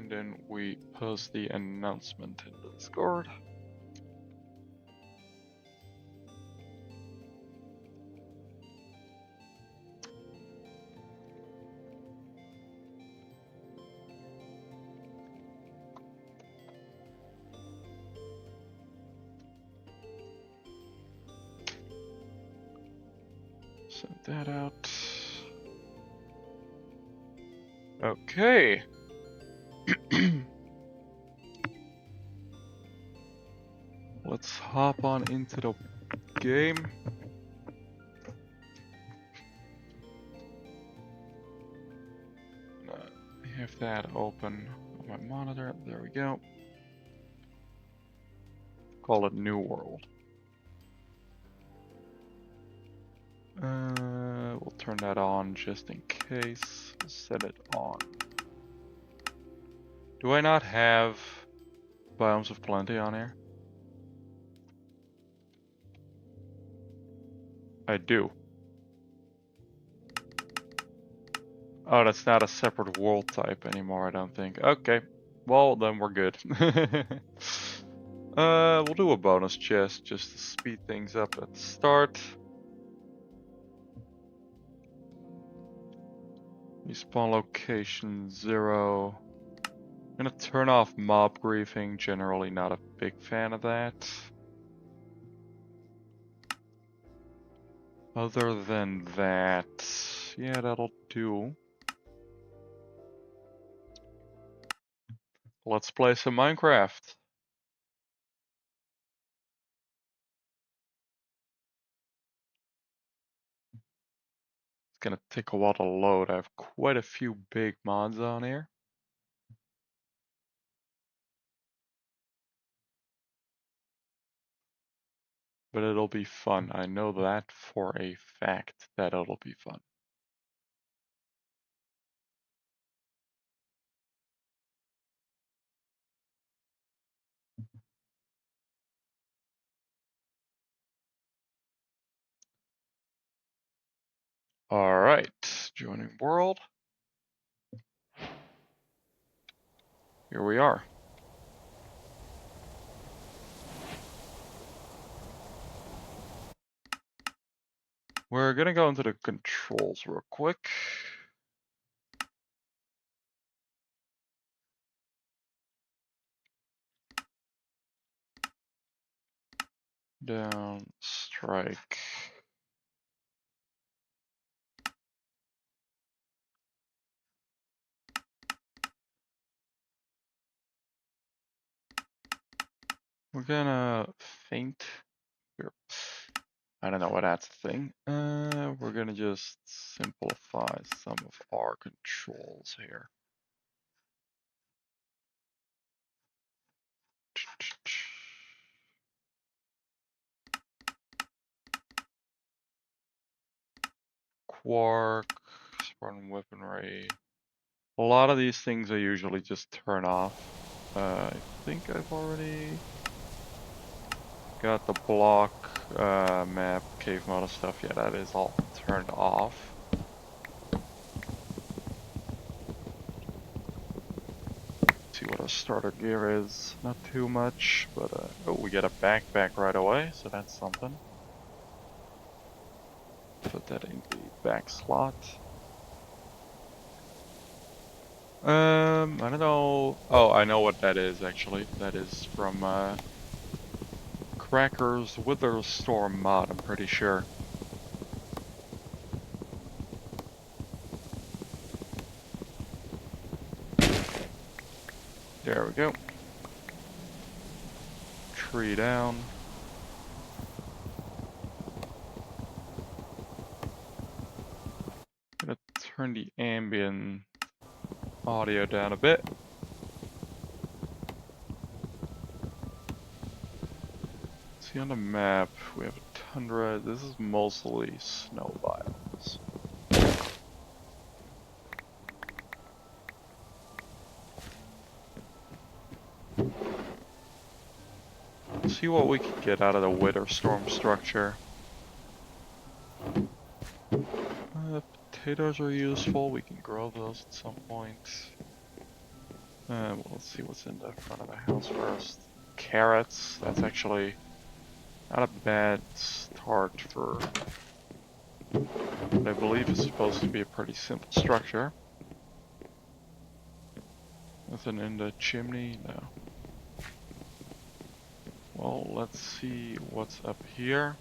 and then we post the announcement in the Discord. Send that out. Okay. Let's hop on into the game. I have that open on my monitor. There we go. Call it New World. We'll turn that on just in case. Set it on. Do I not have Biomes of Plenty on here? I do. Oh, that's not a separate world type anymore, I don't think. Okay, well then we're good. We'll do a bonus chest just to speed things up at the start. Respawn location 0. I'm gonna turn off mob griefing, generally not a big fan of that. Other than that, yeah, that'll do. Let's play some Minecraft. It's gonna take a while to load. I have quite a few big mods on here. But it'll be fun. I know that for a fact that it'll be fun. All right, joining world. Here we are. We're gonna go into the controls real quick. Down, strike. We're gonna faint here. I don't know why that's a thing. We're gonna just simplify some of our controls here. Quark, sprung weaponry. A lot of these things I usually just turn off. I think I've already got the block, map, cave model stuff. Yeah, that is all turned off. See what our starter gear is. Not too much, but oh, we get a backpack right away, so that's something. Put that in the back slot. I don't know. Oh, I know what that is actually. That is from Cracker's Wither Storm mod, I'm pretty sure. There we go. Tree down. Gonna turn the ambient audio down a bit. See on the map, we have a tundra. This is mostly snow biomes. See what we can get out of the Wither Storm structure. Potatoes are useful. We can grow those at some point. Well, let's see what's in the front of the house first. Carrots. That's actually not a bad start for what I believe is supposed to be a pretty simple structure. Nothing in the chimney? No. Well, let's see what's up here.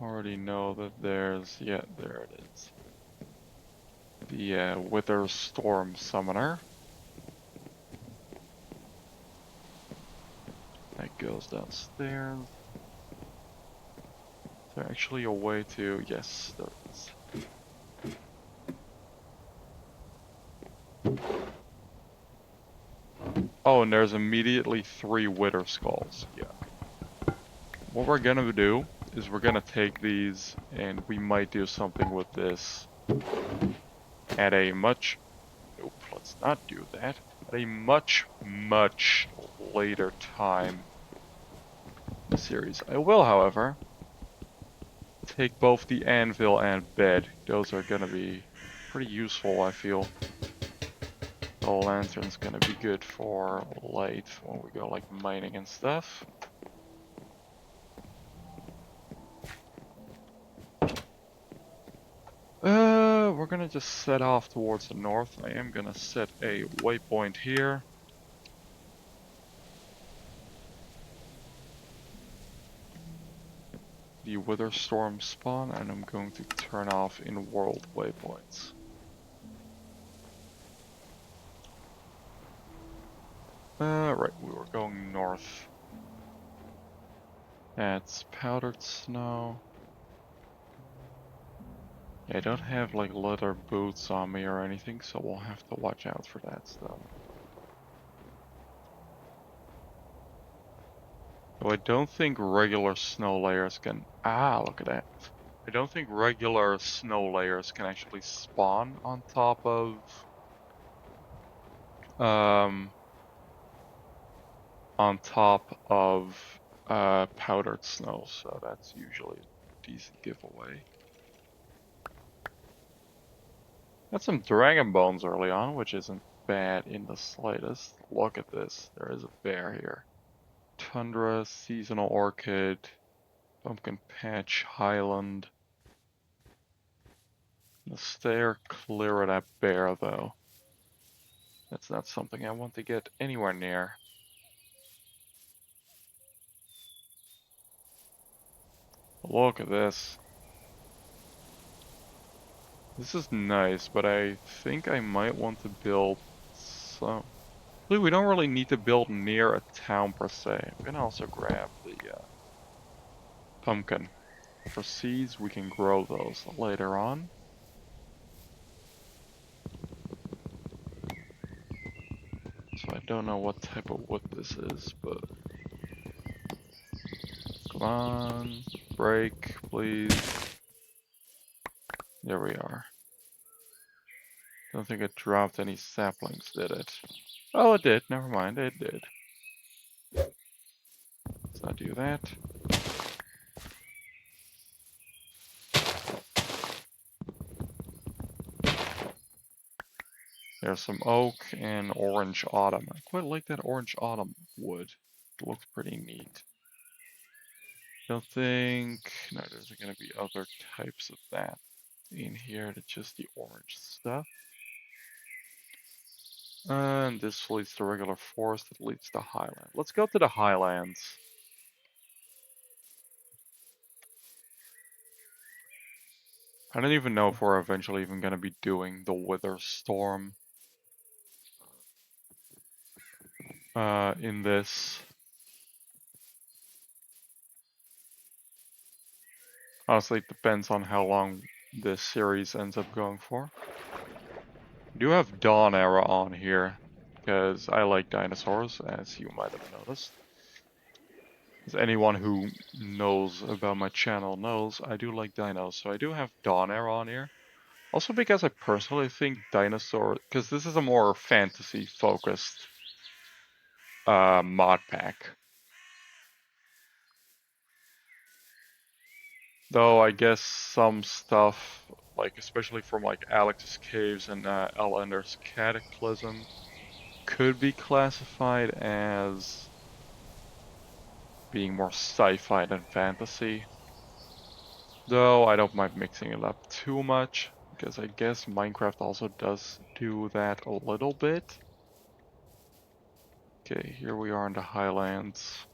Already know that there's, yeah, there it is. The Wither Storm Summoner. That goes downstairs. Is there actually a way to, yes, there is. Oh, and there's immediately 3 Wither Skulls. Yeah. What we're gonna do is we're gonna take these and we might do something with this at a much, nope, let's not do that, at a much, much later time in the series. I will, however, take both the anvil and bed. Those are gonna be pretty useful, I feel. The lantern's gonna be good for light when we go like mining and stuff. We're gonna just set off towards the north. I am gonna set a waypoint here. The Wither Storm spawn, and I'm going to turn off in world waypoints. Right, we were going north. That's powdered snow. Yeah, I don't have like leather boots on me or anything, so we'll have to watch out for that stuff. So I don't think regular snow layers can... Ah, look at that. I don't think regular snow layers can actually spawn on top of... Um... On top of powdered snow, so that's usually a decent giveaway. Got some dragon bones early on, which isn't bad in the slightest. Look at this, there is a bear here. Tundra, seasonal orchid, pumpkin patch, highland. Let's steer clear of that bear though. That's not something I want to get anywhere near. Look at this. This is nice, but I think I might want to build some... We don't really need to build near a town per se. I'm gonna also grab the pumpkin. For seeds, we can grow those later on. So I don't know what type of wood this is, but... Come on, break, please. There we are. Don't think it dropped any saplings, did it? Oh, it did. Never mind, it did. Let's not do that. There's some oak and orange autumn. I quite like that orange autumn wood. It looks pretty neat. Don't think... No, there's gonna be other types of that in here than just the orange stuff. And this leads to regular forest, it leads to highland. Let's go to the highlands. I don't even know if we're eventually even gonna be doing the Wither Storm in this. Honestly, it depends on how long this series ends up going for. I do have Dawn Era on here, because I like dinosaurs, as you might have noticed. As anyone who knows about my channel knows, I do like dinos, so I do have Dawn Era on here. Also because I personally think dinosaur, because this is a more fantasy-focused mod pack. Though I guess some stuff like especially from like Alex's Caves and Elender's Cataclysm, could be classified as being more sci-fi than fantasy. Though I don't mind mixing it up too much, because I guess Minecraft also does do that a little bit. Okay, here we are in the Highlands.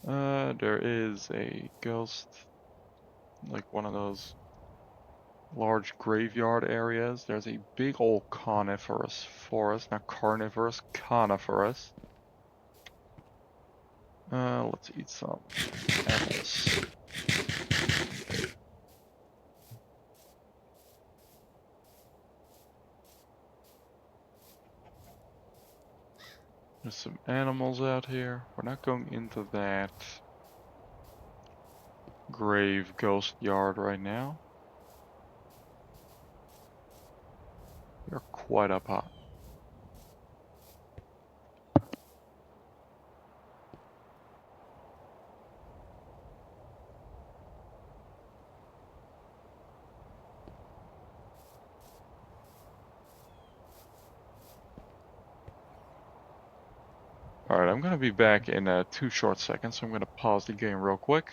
There is a ghost, like one of those large graveyard areas. There's a big old coniferous forest, not carnivorous, coniferous. Let's eat some apples. There's some animals out here. We're not going into that grave ghost yard right now. We're quite up high. Alright, I'm gonna be back in 2 short seconds, so I'm gonna pause the game real quick.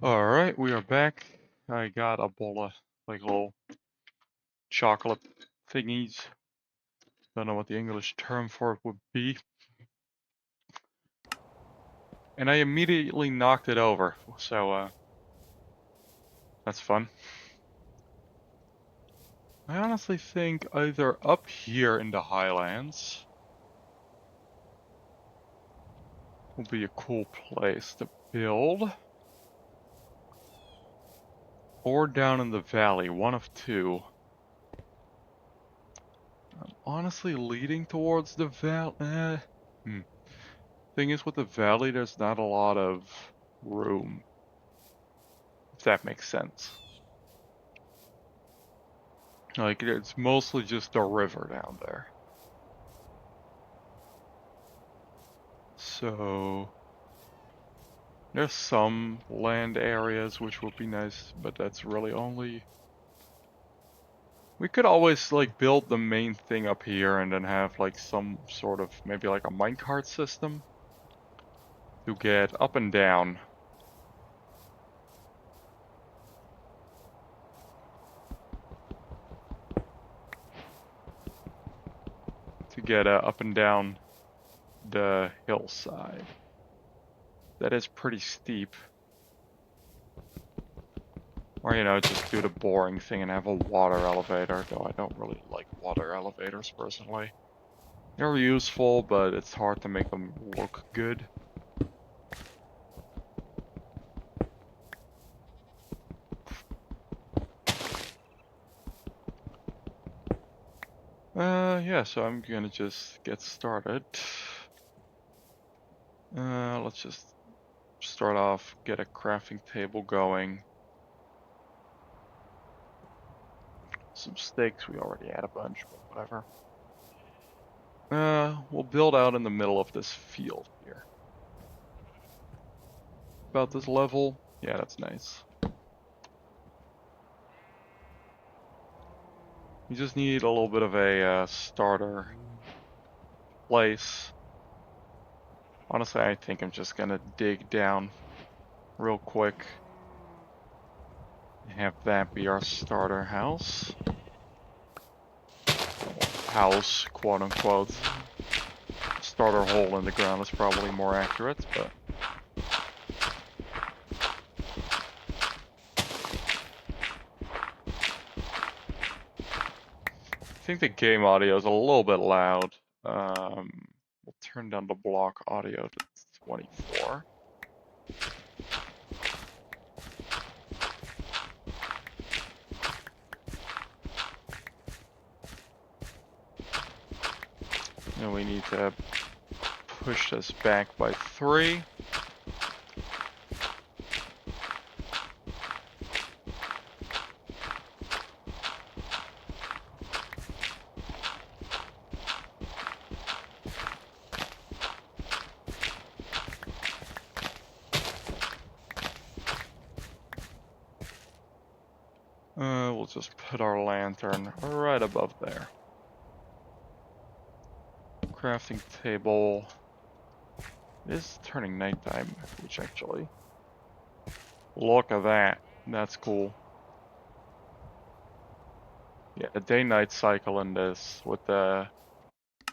Alright, we are back. I got a bowl of like little chocolate thingies. Don't know what the English term for it would be. And I immediately knocked it over, so that's fun. I honestly think either up here in the Highlands will be a cool place to build, or down in the valley, one of two. I'm honestly leading towards the valley. Thing is, with the valley, there's not a lot of room, if that makes sense. Like, it's mostly just a river down there. So, there's some land areas which would be nice, but that's really only... We could always, like, build the main thing up here and then have, like, some sort of, maybe like a minecart system to get up and down. To get up and down the hillside. That is pretty steep. Or, you know, just do the boring thing and have a water elevator, though I don't really like water elevators personally. They're useful, but it's hard to make them look good. Yeah, so I'm gonna just get started. Let's just start off, get a crafting table going. Some sticks, we already had a bunch, but whatever. We'll build out in the middle of this field here. About this level. Yeah, that's nice. You just need a little bit of a starter place. Honestly, I think I'm just gonna dig down real quick. Have that be our starter house. House, quote unquote. Just starter hole in the ground is probably more accurate, but... I think the game audio is a little bit loud. We'll turn down the block audio to 24. And we need to push this back by 3. We'll just put our lantern right above there. Crafting table. It is turning nighttime, which actually... Look at that. That's cool. Yeah, the day-night cycle in this with the...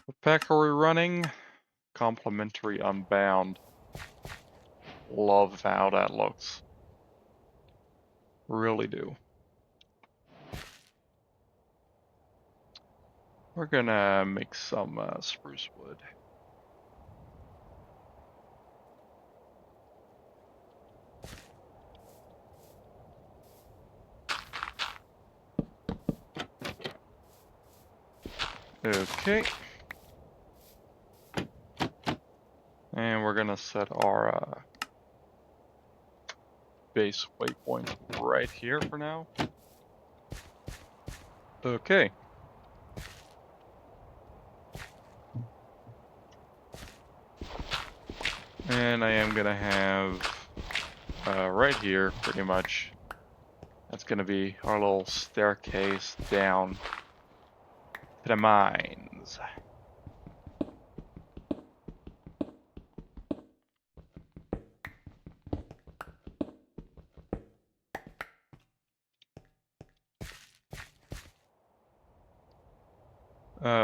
What pack are we running? Complementary Unbound. Love how that looks. Really do. We're gonna make some spruce wood. Okay. And we're gonna set our base waypoint right here for now. Okay. And I am gonna have right here, pretty much, that's gonna be our little staircase down to the mines.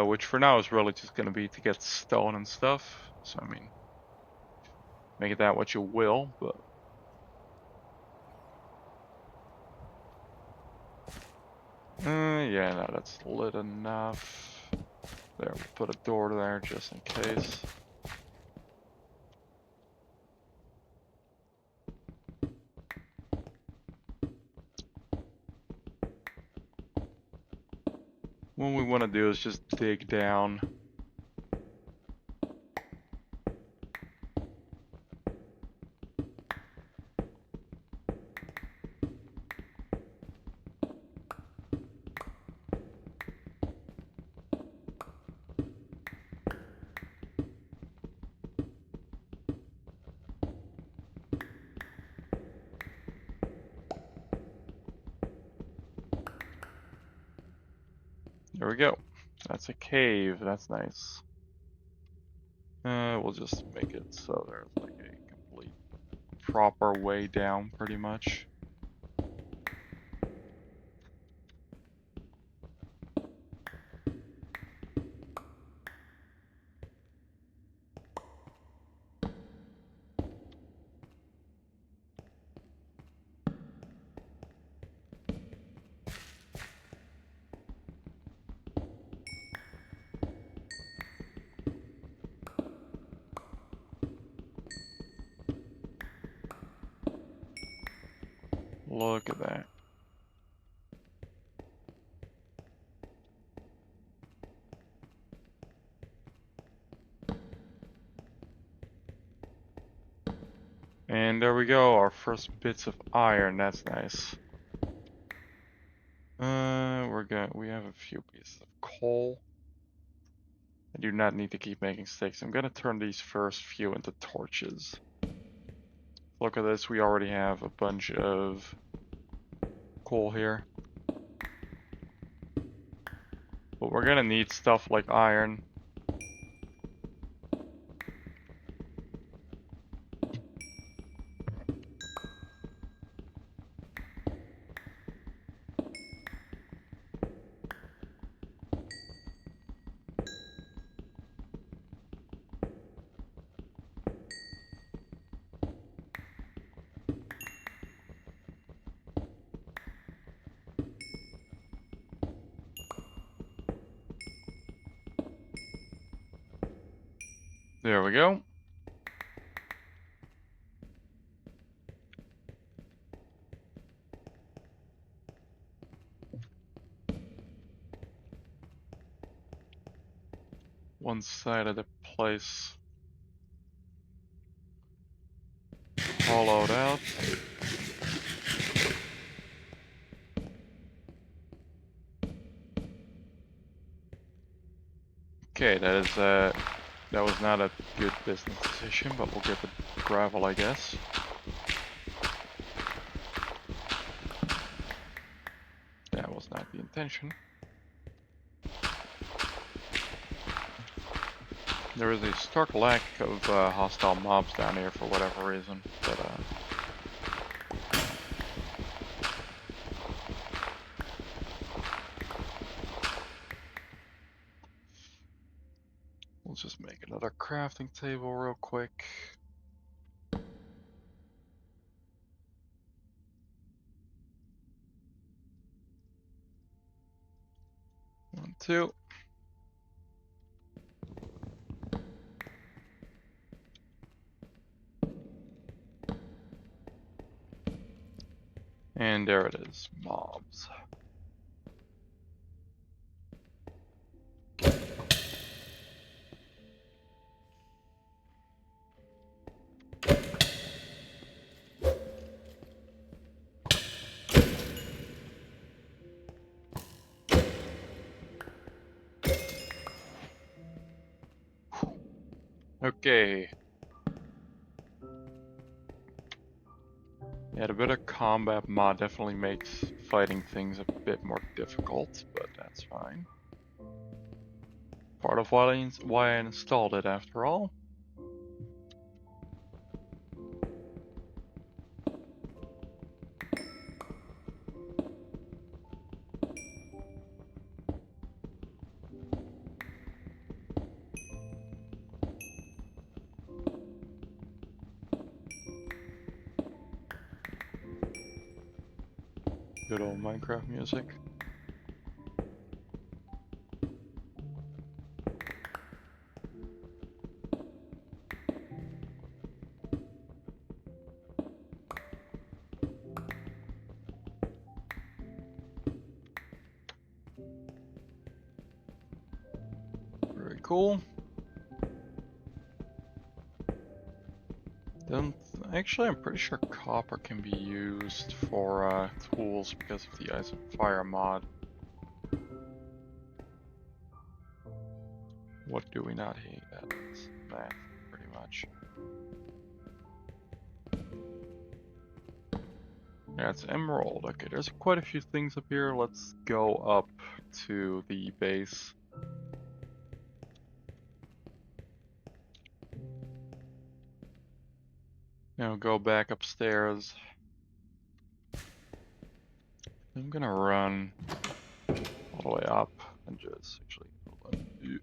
Which for now is really just gonna be to get stone and stuff. So I mean, make that what you will, but... yeah, no, that's lit enough. There, we'll put a door there just in case. What we want to do is just dig down. There we go. That's a cave. That's nice. We'll just make it so there's like a complete proper way down, pretty much. Look at that. And there we go, our first bits of iron. That's nice. We have a few pieces of coal. I do not need to keep making sticks. I'm gonna turn these first few into torches. Look at this, we already have a bunch of coal here. But we're gonna need stuff like iron. There we go. One side of the place hollowed out. Okay, that was not a good business decision, but we'll get the gravel, I guess. That was not the intention. There is a stark lack of hostile mobs down here for whatever reason, but we'll just make another crafting table real quick. 1, 2. And there it is, mobs. Okay. Yeah, the better combat mod definitely makes fighting things a bit more difficult, but that's fine. Part of why I installed it after all. Good old Minecraft music. Very cool. Actually, I'm pretty sure copper can be used for tools because of the Ice and Fire mod. What do we not hate? That's math, pretty much. Yeah, it's emerald. Okay, there's quite a few things up here. Let's go up to the base. Now go back upstairs. I'm gonna run all the way up and just actually hold on.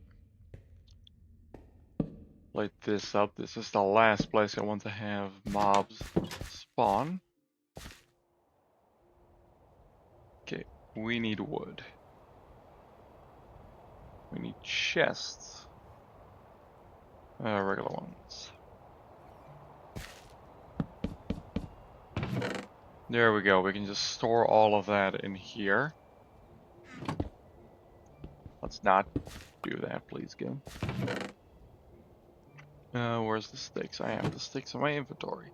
Light this up. This is the last place I want to have mobs spawn. Okay, we need wood. We need chests. Regular ones. There we go. We can just store all of that in here. Let's not do that, please, game. Where's the sticks? I have the sticks in my inventory.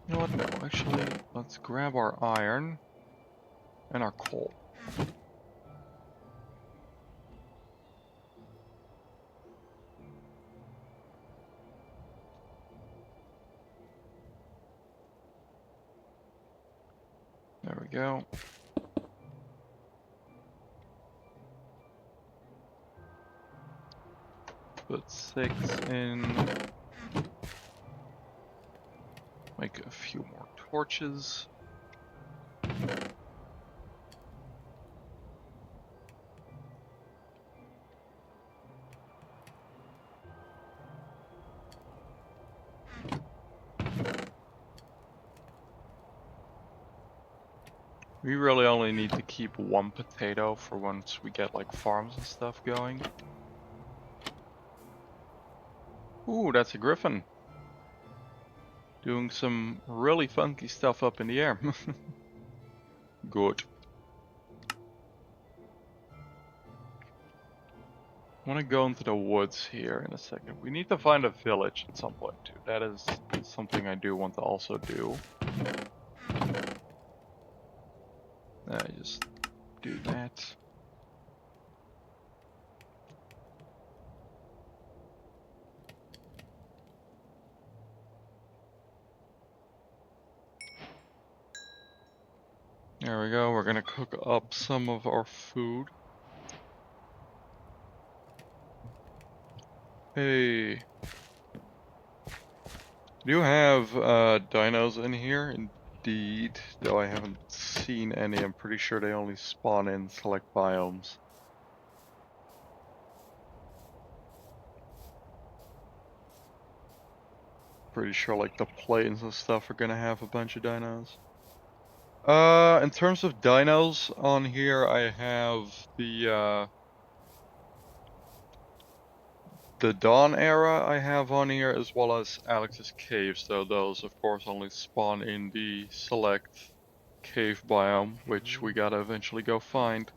You know what? No, actually, let's grab our iron and our coal. There we go. Put 6 in. Make a few more torches. We really only need to keep one potato for once we get like farms and stuff going. Ooh, that's a griffin. Doing some really funky stuff up in the air. Good. I want to go into the woods here in a second. We need to find a village at some point too. That is something I do want to also do. Just do that. There we go. We're gonna cook up some of our food. Hey. Do you have dinos in here? Indeed, though I haven't seen any. I'm pretty sure they only spawn in select biomes. Pretty sure like the plains and stuff are gonna have a bunch of dinos. In terms of dinos on here, I have the Dawn era I have on here, as well as Alex's Caves, though those of course only spawn in the select cave biome, which we gotta eventually go find.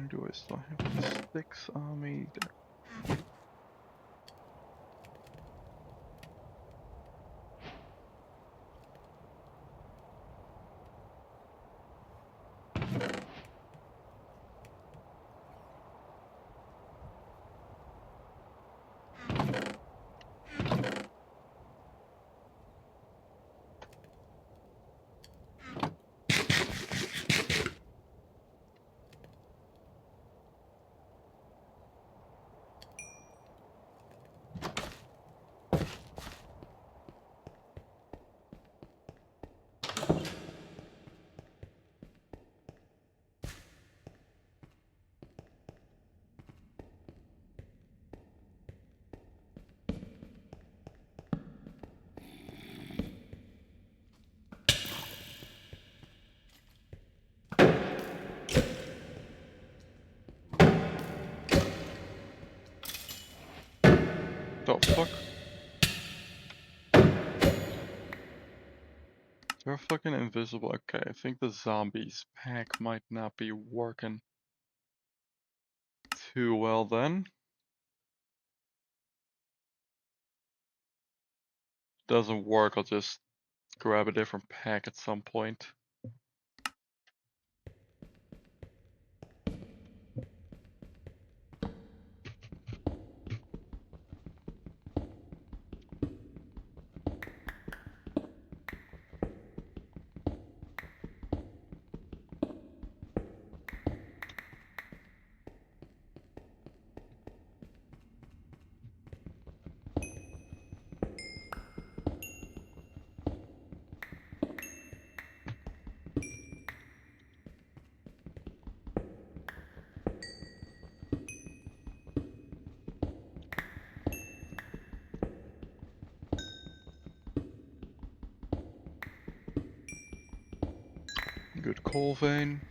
Do I still have any sticks on me? There. The fuck? They're fucking invisible. Okay, I think the zombies pack might not be working too well then. Doesn't work, I'll just grab a different pack at some point. Good coal vein.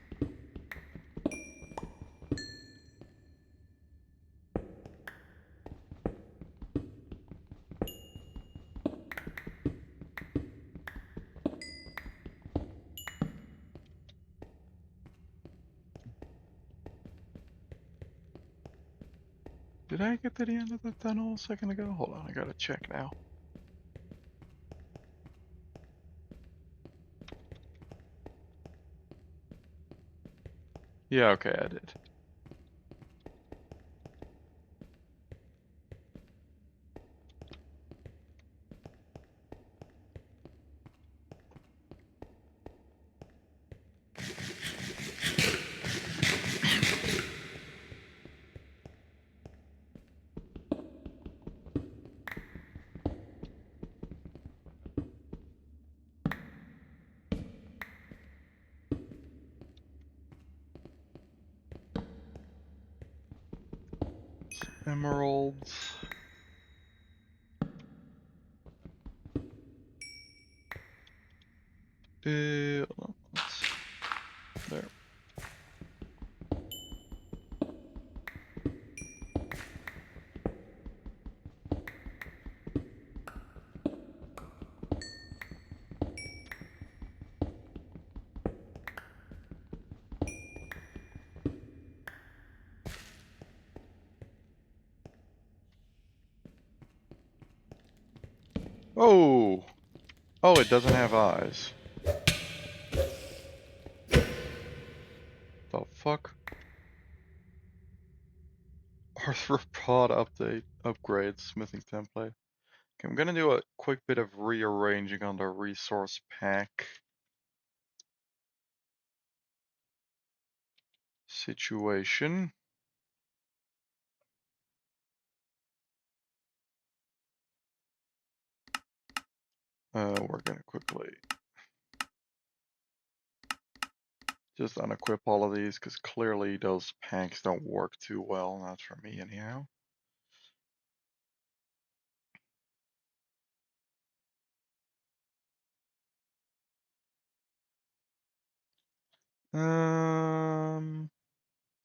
Did I get to the end of the tunnel a second ago? Hold on, I gotta check now. Yeah, okay, I did. Emeralds. There. Oh! Oh, it doesn't have eyes. The fuck? Arthropod upgrade smithing template. Okay, I'm gonna do a quick bit of rearranging on the resource pack situation. We're gonna quickly just unequip all of these because clearly those packs don't work too well. Not for me anyhow.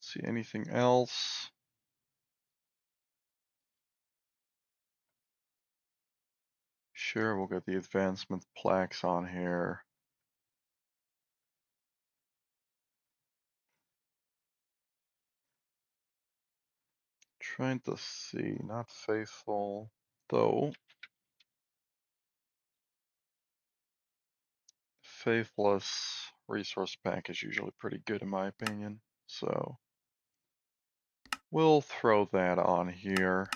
See anything else? Sure, we'll get the advancement plaques on here. Trying to see, not faithful, though. Faithless resource pack is usually pretty good in my opinion, so we'll throw that on here.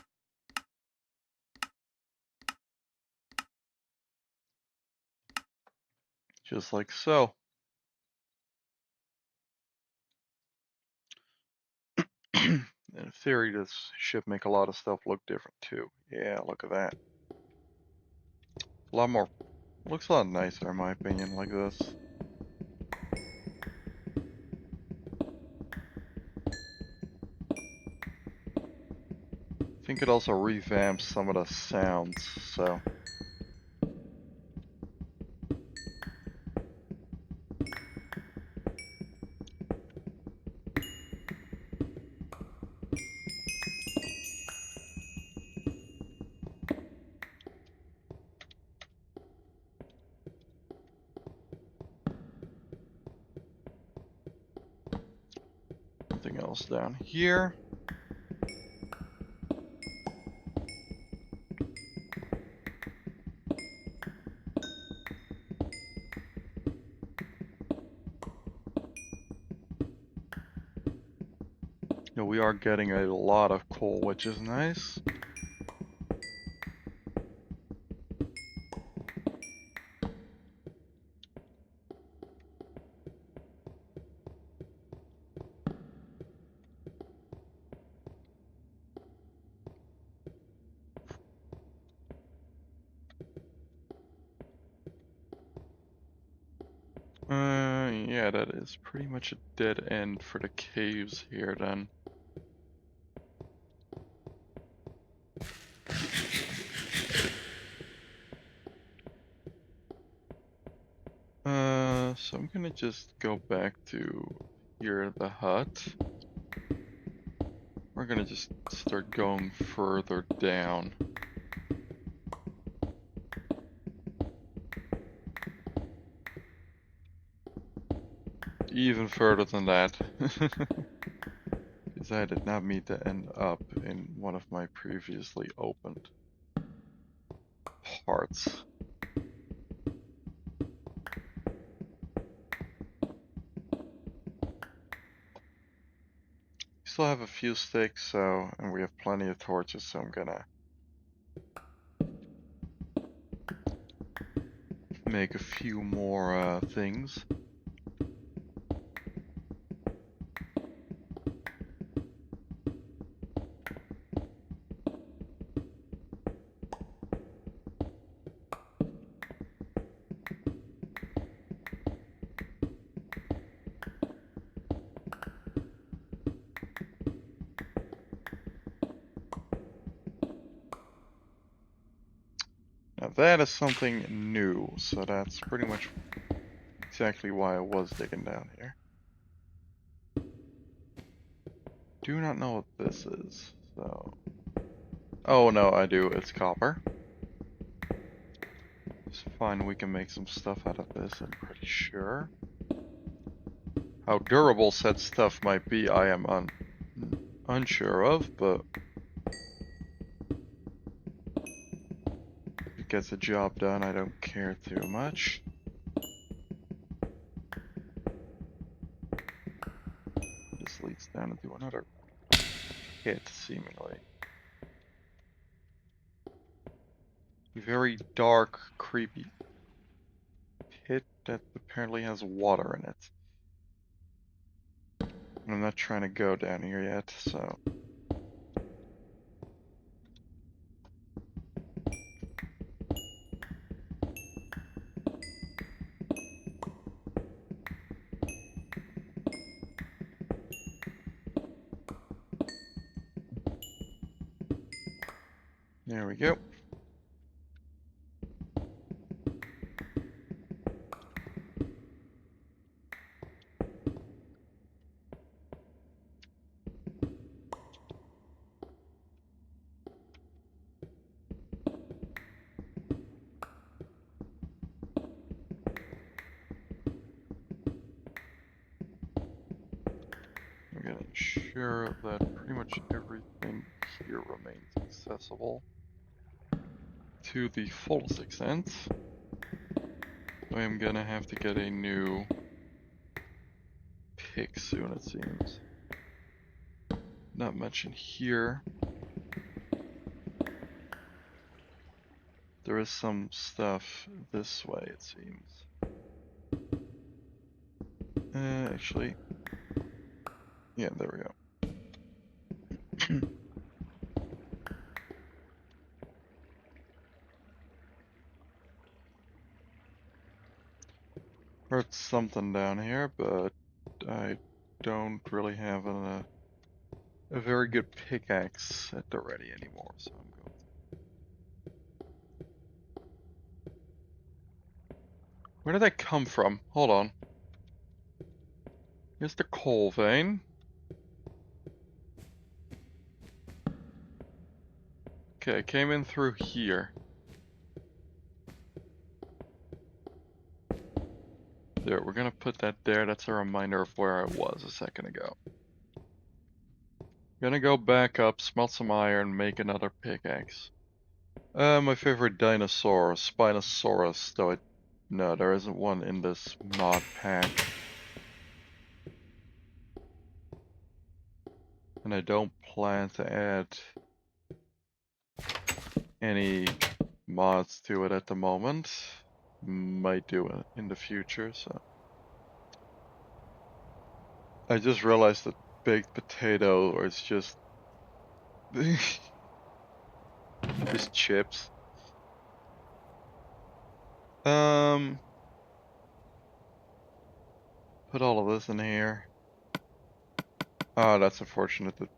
Just like so. In theory, this should make a lot of stuff look different too. Yeah, look at that. A lot more, looks a lot nicer in my opinion, like this. I think it also revamps some of the sounds, so. Nothing else down here. Yeah, we are getting a lot of coal, which is nice. Yeah, that is pretty much a dead end for the caves here then. So I'm gonna just go back to here, the hut. We're gonna just start going further down. Even further than that. Because I did not mean to end up in one of my previously opened parts. We still have a few sticks, so, and we have plenty of torches, so I'm gonna make a few more things. that is something new, so that's pretty much exactly why I was digging down here. Do not know what this is, so... Oh no, I do, it's copper. It's fine, we can make some stuff out of this, I'm pretty sure. How durable said stuff might be, I am unsure of, but... if it gets the job done, I don't care too much. This leads down into another pit, seemingly. Very dark, creepy pit that apparently has water in it. I'm not trying to go down here yet, so... there we go. I'm gonna ensure that pretty much everything here remains accessible to the fullest extent. I am gonna have to get a new pick soon, it seems. Not much in here. There is some stuff this way, it seems. Actually, yeah, there we go. Heard something down here, but I don't really have a very good pickaxe at the ready anymore, so I'm going to... Where did that come from? Hold on. Here's the coal vein. Okay, it came in through here. There, we're gonna put that there. That's a reminder of where I was a second ago. Gonna go back up, smelt some iron, make another pickaxe. My favorite dinosaur, Spinosaurus, though no, there isn't one in this mod pack. And I don't plan to add any mods to it at the moment. Might do it in the future, so. I just realized that baked potato is just just chips. Put all of this in here. Oh, that's unfortunate that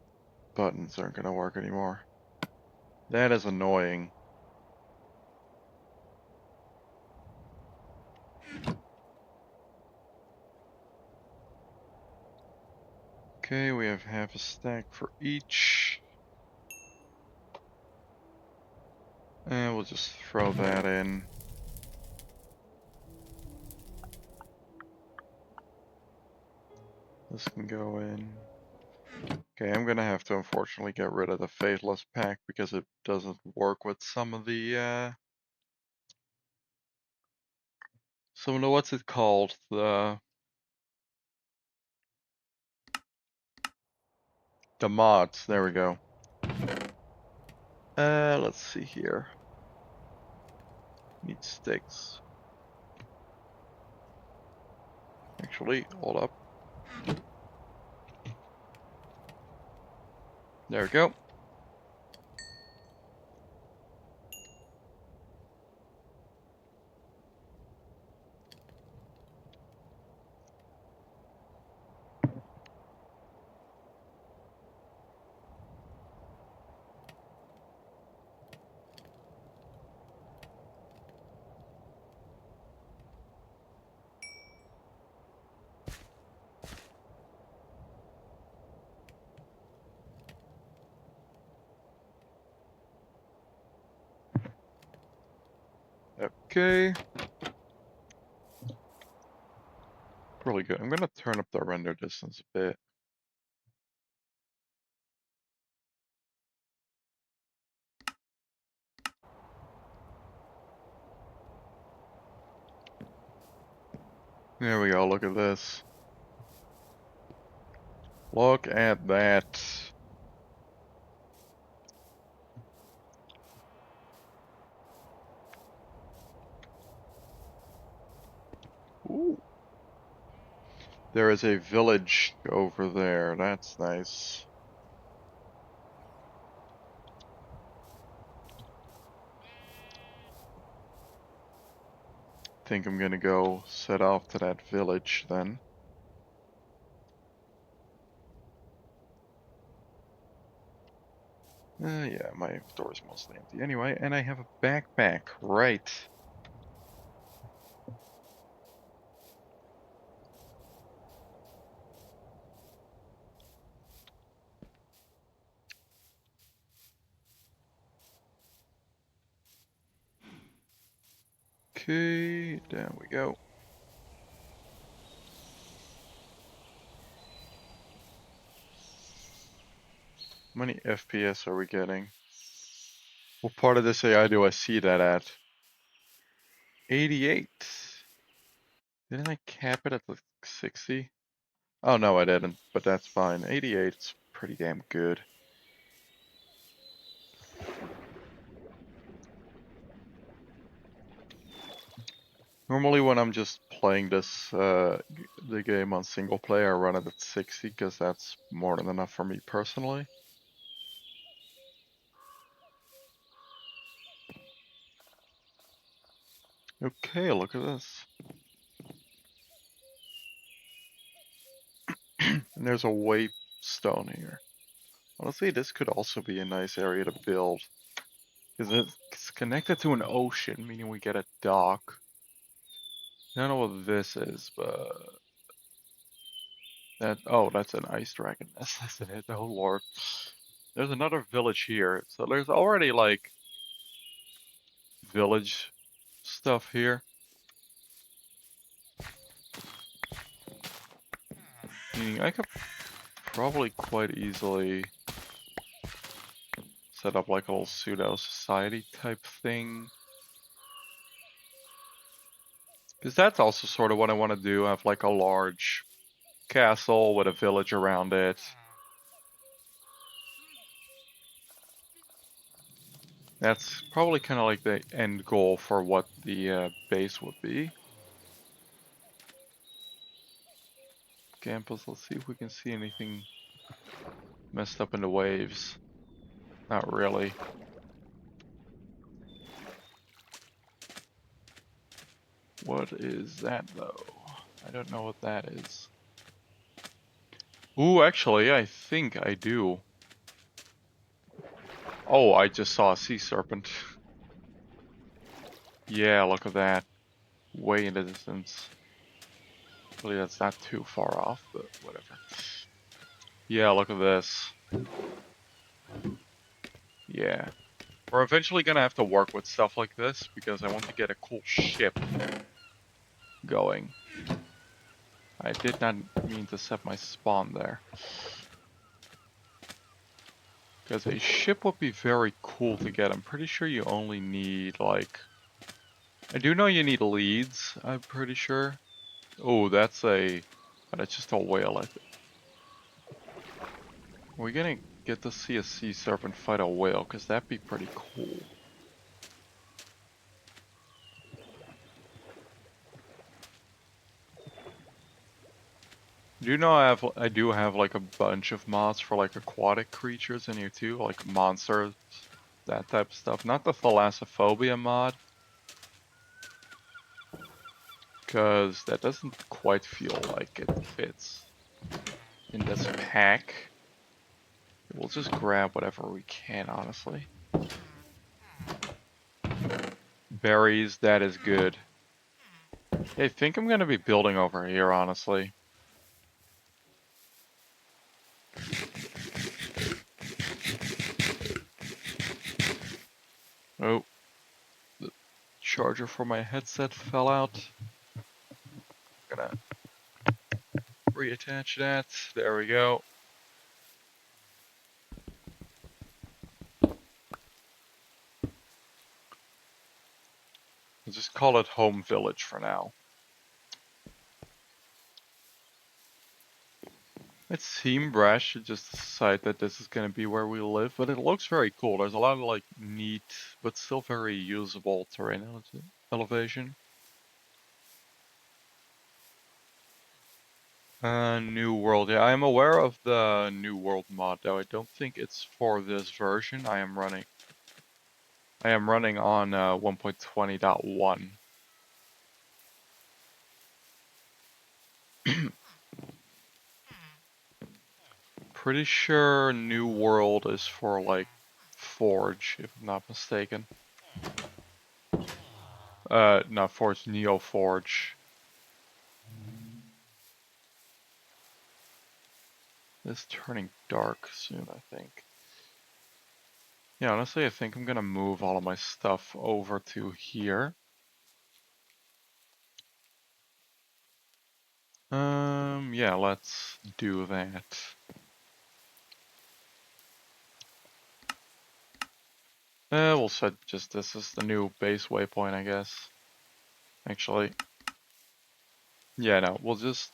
buttons aren't gonna work anymore. That is annoying. Okay, we have half a stack for each. And we'll just throw that in. This can go in. Okay, I'm gonna have to unfortunately get rid of the Faithless pack because it doesn't work with some of the what's it called? The mods. There we go. Let's see here. Need sticks. Actually, hold up. There we go. Okay. Really good. I'm gonna turn up the render distance a bit. There we go, look at this. Look at that. Ooh. There is a village over there. That's nice. Think I'm gonna go set off to that village then. Yeah, my inventory is mostly empty anyway, and I have a backpack, right. Okay, down we go. How many FPS are we getting? What part of this AI do I see that at? 88. Didn't I cap it at like 60? Oh no, I didn't, but that's fine. 88 is pretty damn good. Normally when I'm just playing the game on single player, I run it at 60 because that's more than enough for me personally. Okay, look at this. And there's a waystone here. Honestly, this could also be a nice area to build. Because it's connected to an ocean, meaning we get a dock. I don't know what this is, but... that's an ice dragon nest, isn't it? Oh lord. There's another village here. So there's already, like, village stuff here. Meaning I could probably quite easily set up like a little pseudo society type thing. Because that's also sort of what I want to do. Have like a large castle with a village around it. That's probably kind of like the end goal for what the base would be. Campus, let's see if we can see anything messed up in the waves. Not really. What is that though? I don't know what that is. Ooh, actually, I think I do. Oh, I just saw a sea serpent. Yeah, look at that. Way in the distance. Really, that's not too far off, but whatever. Yeah, look at this. Yeah. We're eventually gonna have to work with stuff like this because I want to get a cool ship going. I did not mean to set my spawn there. Because a ship would be very cool to get. I'm pretty sure you only need, like... I do know you need leads, I'm pretty sure. Oh, that's just a whale, I think. We're gonna get to see a sea serpent fight a whale, because that'd be pretty cool. Do you know I do have like a bunch of mods for like aquatic creatures in here too, like monsters, that type of stuff. Not the thalassophobia mod, because that doesn't quite feel like it fits in this pack. We'll just grab whatever we can, honestly. Berries, that is good. I think I'm gonna be building over here, honestly. Oh, the charger for my headset fell out. Gonna reattach that. There we go. We'll just call it Home Village for now. It seemed rash to just decide that this is gonna be where we live, but it looks very cool. There's a lot of like neat, but still very usable terrain elevation. New World. Yeah, I am aware of the New World mod, though I don't think it's for this version. I am running on 1.20.1. Pretty sure New World is for like Forge, if I'm not mistaken. Not Forge, Neo Forge. It's turning dark soon, I think. Yeah, honestly, I think I'm gonna move all of my stuff over to here. Yeah, let's do that. We'll set just this is the new base waypoint, I guess. Actually, yeah, no,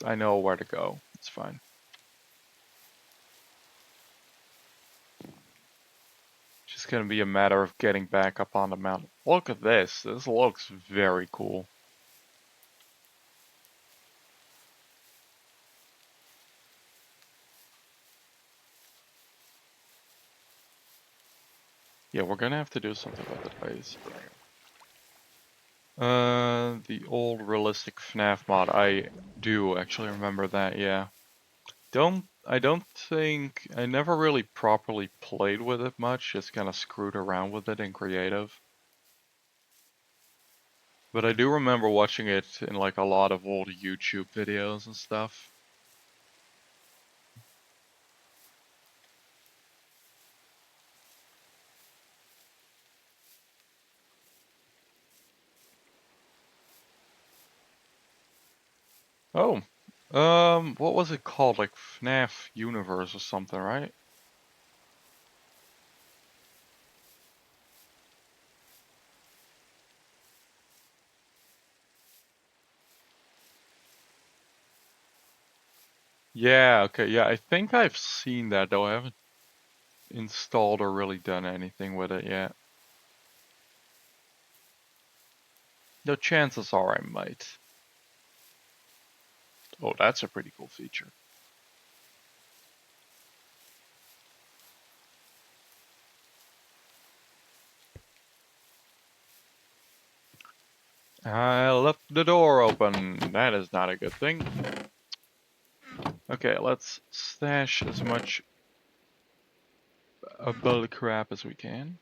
I know where to go. It's fine. Just gonna be a matter of getting back up on the mountain. Look at this. This looks very cool. Yeah, we're gonna have to do something about the base. The old realistic FNAF mod. I do actually remember that, yeah. I don't think, I never really properly played with it much, just kind of screwed around with it in creative. But I do remember watching it in like a lot of old YouTube videos and stuff. Oh, what was it called? Like FNAF Universe or something, right? Yeah, okay, yeah, I think I've seen that though. I haven't installed or really done anything with it yet. Though chances are I might. Oh, that's a pretty cool feature. I left the door open. That is not a good thing. Okay, let's stash as much bull crap as we can.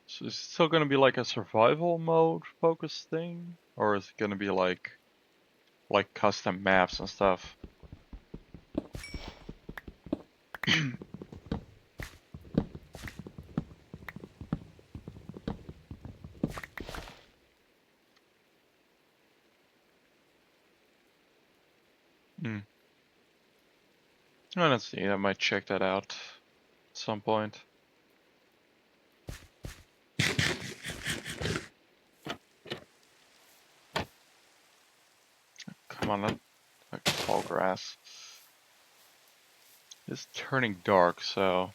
So is it still gonna be like a survival mode focused thing? Or is it gonna be like custom maps and stuff? Hmm. Oh, let's see, I might check that out at some point. Come on, like tall grass. It's turning dark, so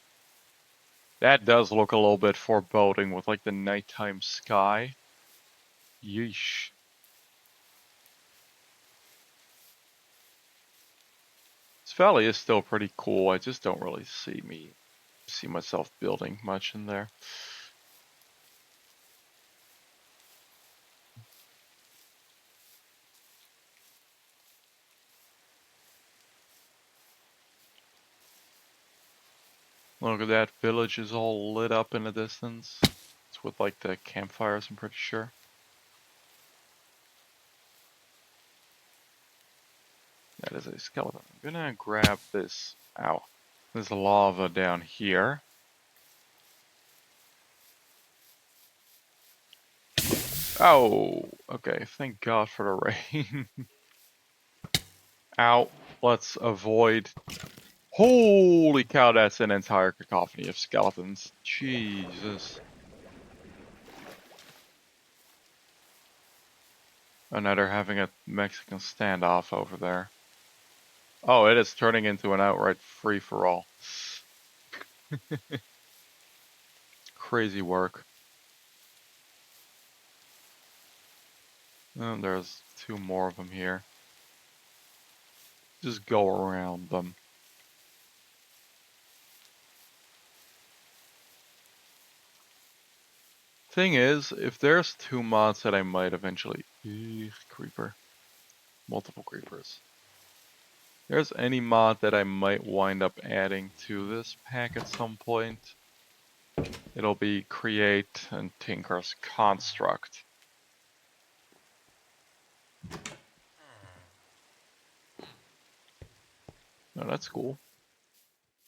that does look a little bit foreboding with like the nighttime sky. Yeesh. This valley is still pretty cool. I just don't really see myself building much in there. Look at that, village is all lit up in the distance. It's with like the campfires, I'm pretty sure. That is a skeleton. I'm gonna grab this. Ow. There's lava down here. Oh, okay. Thank God for the rain. Ow. Let's avoid. Holy cow, that's an entire cacophony of skeletons. Jesus. Another having a Mexican standoff over there. Oh, it is turning into an outright free-for-all. Crazy work. And there's two more of them here. Just go around them. Thing is, if there's two mods that I might eventually... Creeper. Multiple creepers. There's any mod that I might wind up adding to this pack at some point, it'll be Create and Tinker's Construct. Oh, that's cool.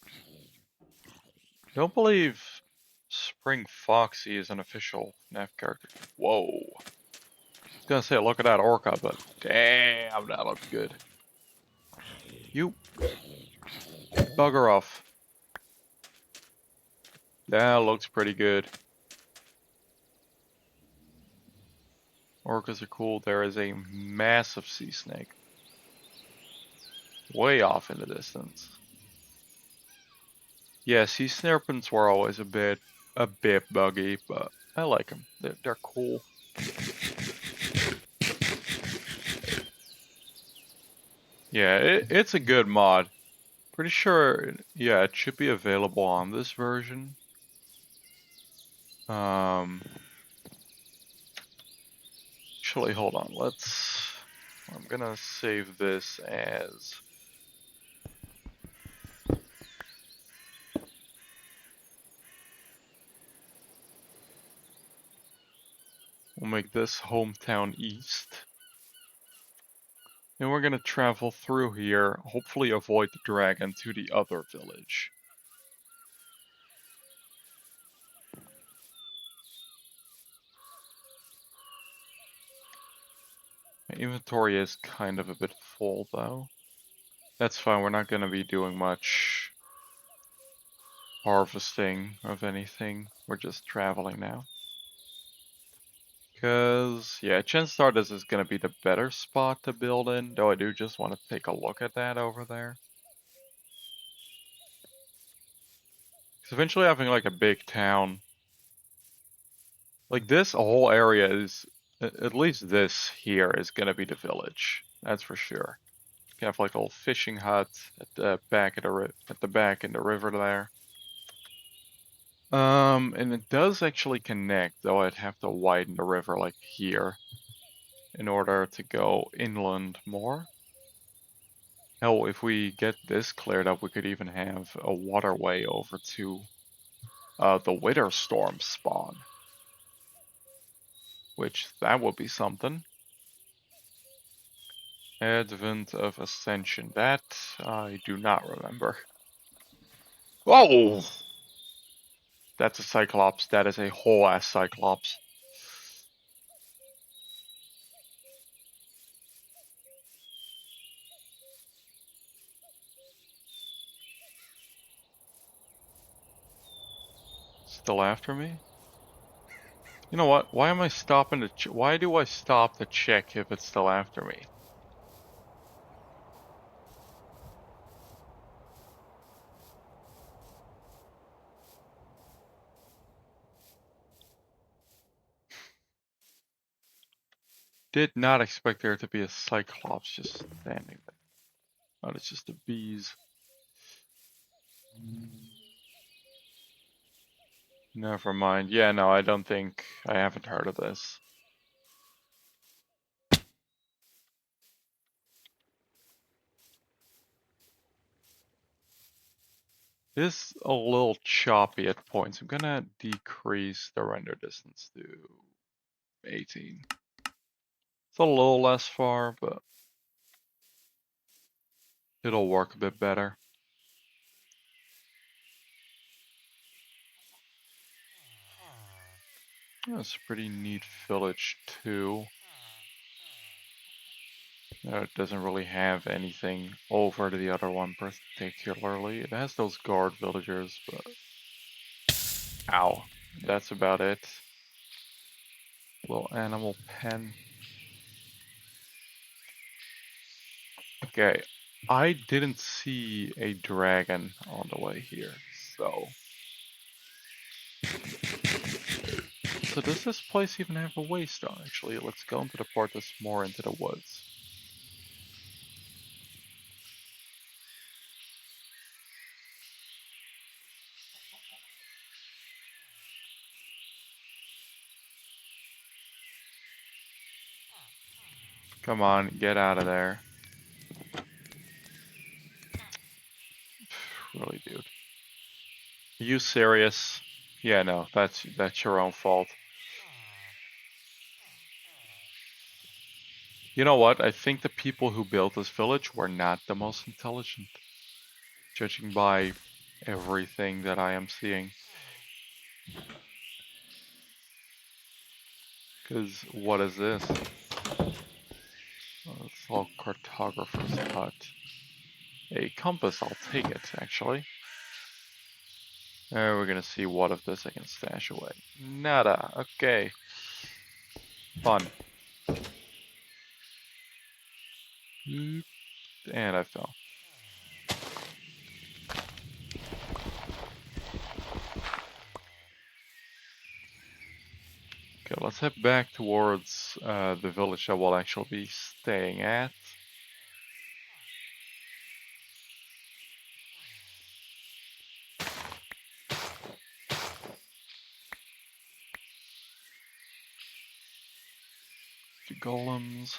I don't believe Spring Foxy is an official FNAF character. Whoa. I was gonna say, look at that orca, but damn, that looks good. You bugger off. That looks pretty good. Orcas are cool. There is a massive sea snake. Way off in the distance. Yeah, sea serpents were always a bit buggy, but I like them. They're cool. Yeah, it's a good mod. Pretty sure, yeah, it should be available on this version. Actually, hold on. I'm gonna save this as. We'll make this hometown east. And we're gonna travel through here, hopefully avoid the dragon to the other village. My inventory is kind of a bit full though. That's fine, we're not gonna be doing much harvesting of anything. We're just traveling now. Because, yeah, chances are this is going to be the better spot to build in, though I do just want to take a look at that over there. Because eventually having like a big town, like this whole area is, at least this here is going to be the village. That's for sure. You have like a little fishing hut at the back of the back in the river there. And it does actually connect, though I'd have to widen the river like here in order to go inland more. Hell, if we get this cleared up, we could even have a waterway over to the Wither Storm spawn. Which, that would be something. Advent of Ascension. That I do not remember. Whoa! That's a Cyclops. That is a whole ass Cyclops. Still after me? You know what? Why am I stopping to why do I stop to check if it's still after me? Did not expect there to be a Cyclops just standing there. Oh, it's just the bees. Never mind. Yeah, no, I don't think I haven't heard of this. It is a little choppy at points. I'm gonna decrease the render distance to 18. It's a little less far, but it'll work a bit better. That's a pretty neat village too. It doesn't really have anything over to the other one particularly. It has those guard villagers, but ow, that's about it. Little animal pen. Okay, I didn't see a dragon on the way here, so. So does this place even have a waystone? Actually, let's go into the part that's more into the woods. Come on, get out of there. Really, dude. Are you serious? Yeah, no, that's your own fault. You know what? I think the people who built this village were not the most intelligent, judging by everything that I am seeing. Because what is this? Oh, it's all cartographer's hut. A compass, I'll take it, actually. We're gonna see what of this I can stash away. Nada. Okay. Fun. And I fell. Okay, let's head back towards the village I will actually be staying at. The golems.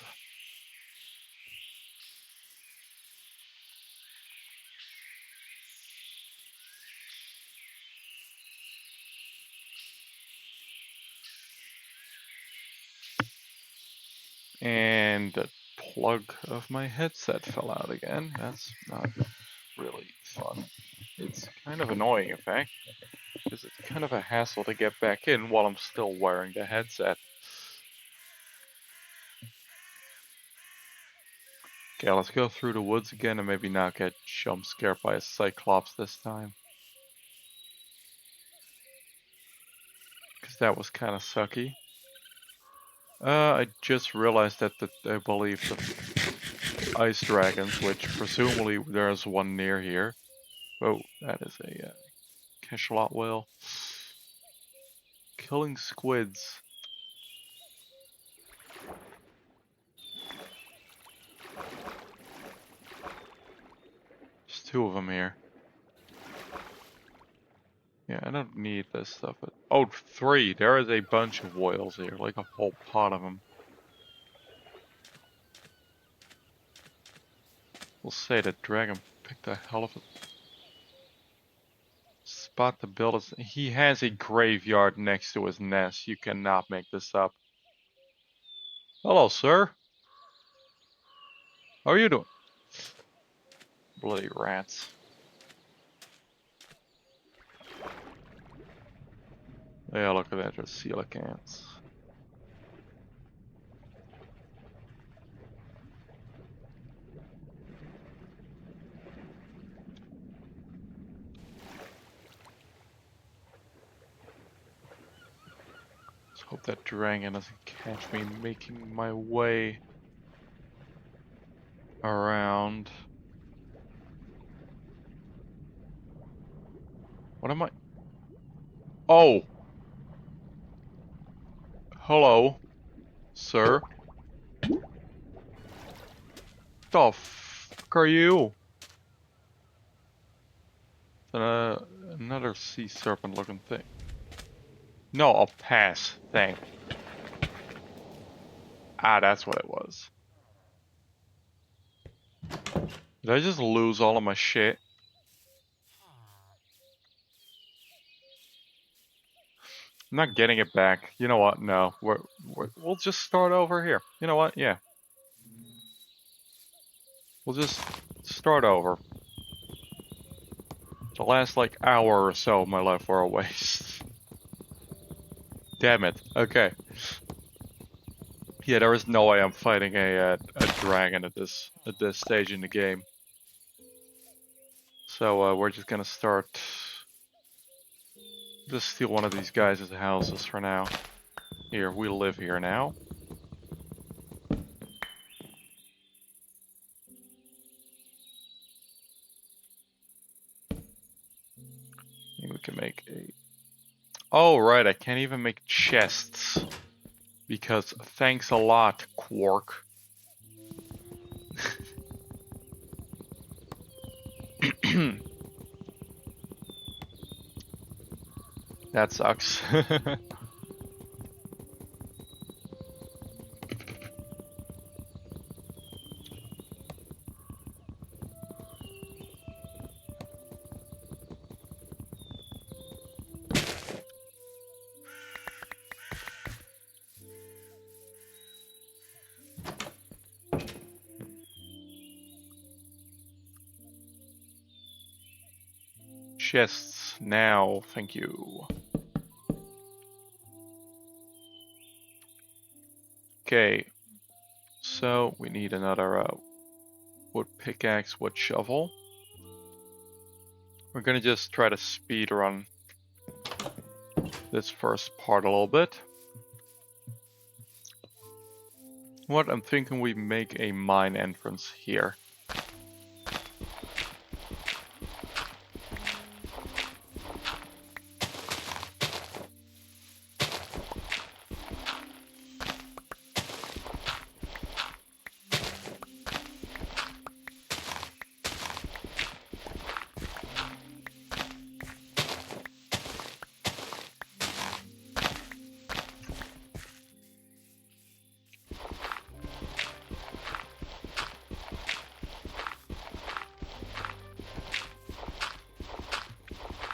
And the plug of my headset fell out again. That's not really fun. It's kind of annoying, in fact, because it's kind of a hassle to get back in while I'm still wearing the headset. Okay, let's go through the woods again and maybe not get jump scared by a cyclops this time. Because that was kind of sucky. I just realized that I believe the ice dragons, which presumably there's one near here. Oh, that is a cachalot whale. Killing squids. There's two of them here. Yeah, I don't need this stuff. But oh, three. There is a bunch of whales here, like a whole pot of them. We'll say that dragon picked a hell of a spot to build us. He has a graveyard next to his nest. You cannot make this up. Hello, sir. How are you doing? Bloody rats. Yeah, look at that, there's coelacanths. Let's hope that dragon doesn't catch me making my way around. What am I? Oh! Hello, sir. The fuck are you? Another sea serpent looking thing. No, I'll pass. Thank. Ah, that's what it was. Did I just lose all of my shit? I'm not getting it back. You know what? No, we'll just start over here. You know what? Yeah. We'll just start over. The last, like, hour or so of my life were a waste. Damn it. Okay. Yeah, there is no way I'm fighting a dragon at this stage in the game. So we're just gonna start. Just steal one of these guys' houses for now. Here, we live here now. Maybe we can make a. Oh right, I can't even make chests because thanks a lot, Quark. That sucks. Chests now, thank you. Okay, so we need another wood pickaxe, wood shovel. We're gonna just try to speed run this first part a little bit. What I'm thinking, we make a mine entrance here.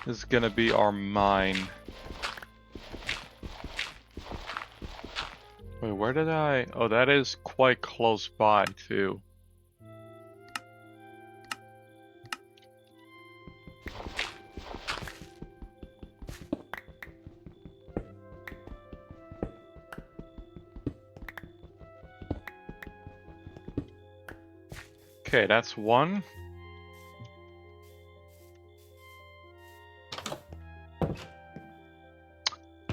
This is gonna be our mine. Wait, where did I... Oh, that is quite close by, too. Okay, that's one.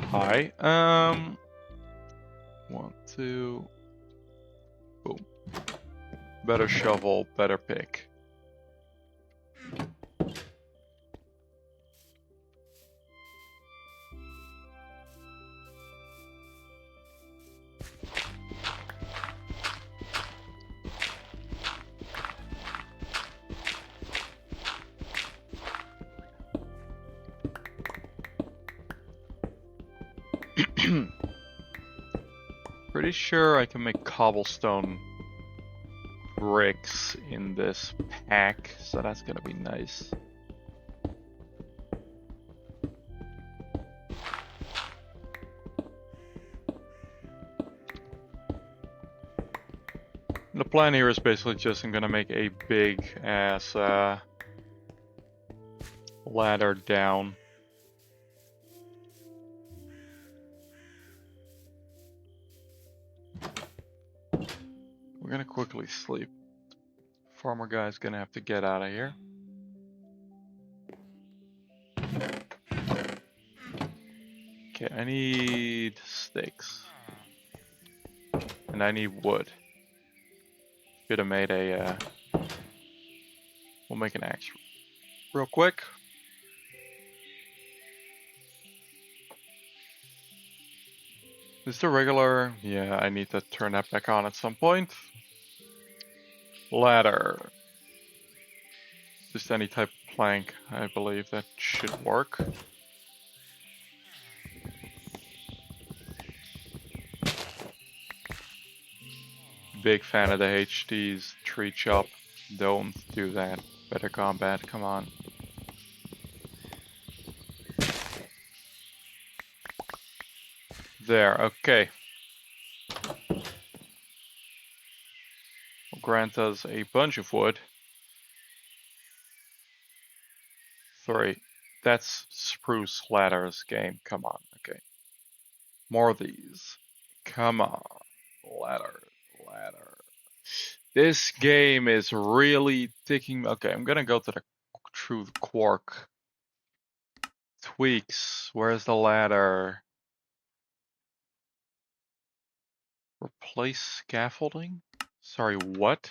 Hi. 1, 2. Boom. Better shovel, better pick. Pretty sure I can make cobblestone bricks in this pack, so that's gonna be nice. The plan here is basically just I'm gonna make a big ass ladder down. We're gonna quickly sleep. Farmer guy's gonna have to get out of here. Okay, I need sticks. And I need wood. Should have made a, we'll make an axe real quick. Is the regular? Yeah, I need to turn that back on at some point. Ladder. Just any type of plank, I believe that should work. Big fan of the HD's tree chop. Don't do that. Better combat, come on. There, okay. Will grant us a bunch of wood. 3. That's spruce ladders game, come on, okay. More of these. Come on. Ladder. This game is really ticking. Okay, I'm gonna go to the true quark. Tweaks. Where's the ladder? Replace scaffolding? Sorry, what?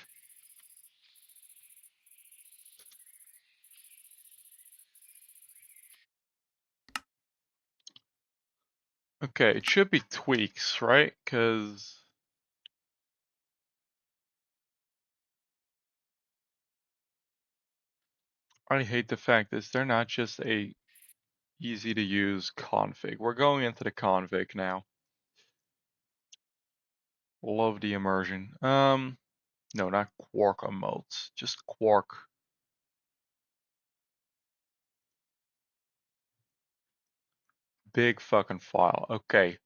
Okay, it should be tweaks, right? Because I hate the fact that they're not just a easy to use config. We're going into the config now. Love the immersion. No, not quark emotes, just quark. Big fucking file. Okay.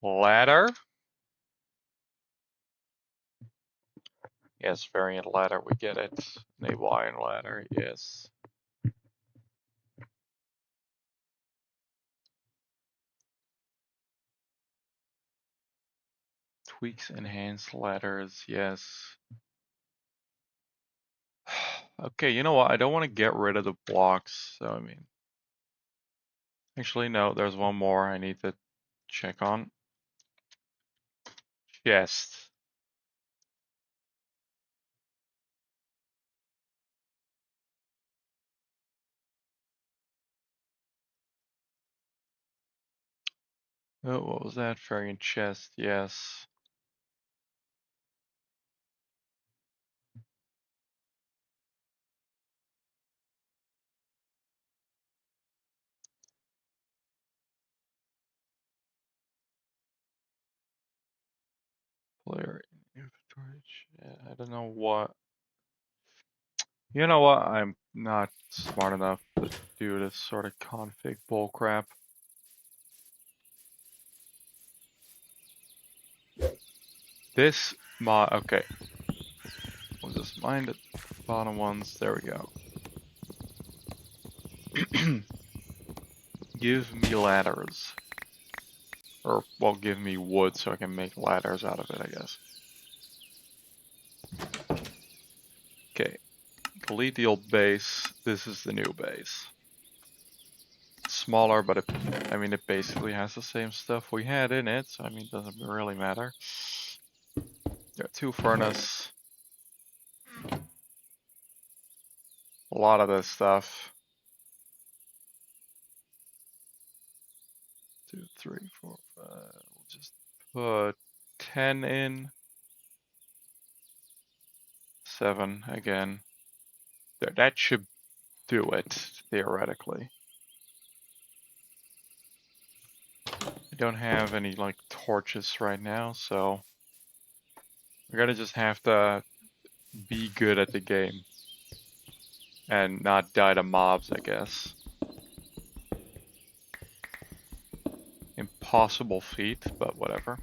Ladder. Yes, variant ladder, we get it. Enable iron ladder, yes. Tweaks enhanced ladders, yes. Okay, you know what? I don't want to get rid of the blocks, so I mean. Actually, no, there's one more I need to check on. Chest. Oh, what was that? Variant chest, yes. Player inventory. I don't know what. You know what? I'm not smart enough to do this sort of config bull crap. This mod, okay. We'll just mind the bottom ones. There we go. Give me ladders. Or, well, give me wood so I can make ladders out of it, I guess. Okay. Delete the old base. This is the new base. Smaller, but I mean, it basically has the same stuff we had in it, so I mean, it doesn't really matter. Got 2 furnace. A lot of this stuff. 2, 3, 4, 5. We'll just put 10 in. 7 again. There, that should do it, theoretically. I don't have any, like, torches right now, so we're gonna just have to be good at the game. And not die to mobs, I guess. Impossible feat, but whatever.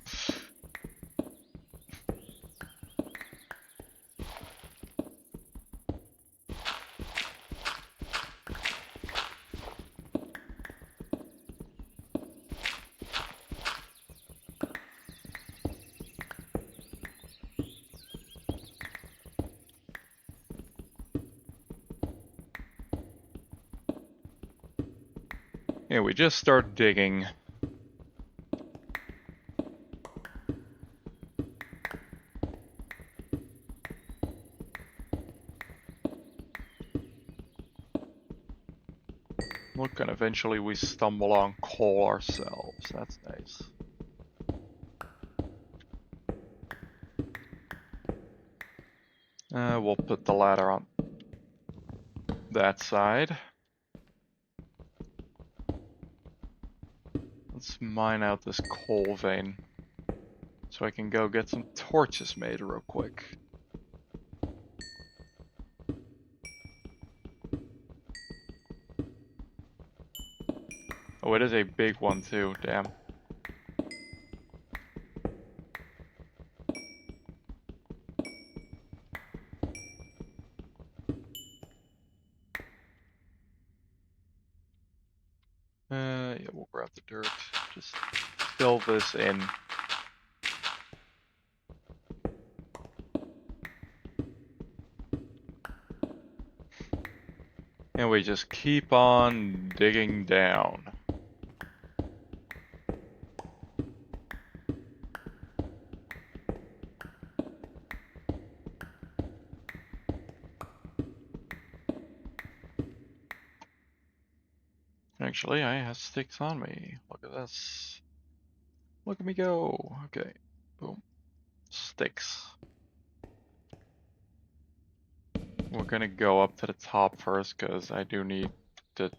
Yeah, we just start digging. Look, and eventually we stumble on coal ourselves. That's nice. We'll put the ladder on that side. Let's mine out this coal vein so I can go get some torches made real quick. Oh, it is a big one too, damn. Yeah, we'll grab the dirt. Just fill this in. And we just keep on digging down. Actually, I have sticks on me. Look at this. Look at me go. Okay. Boom. Sticks. We're gonna go up to the top first because I do need to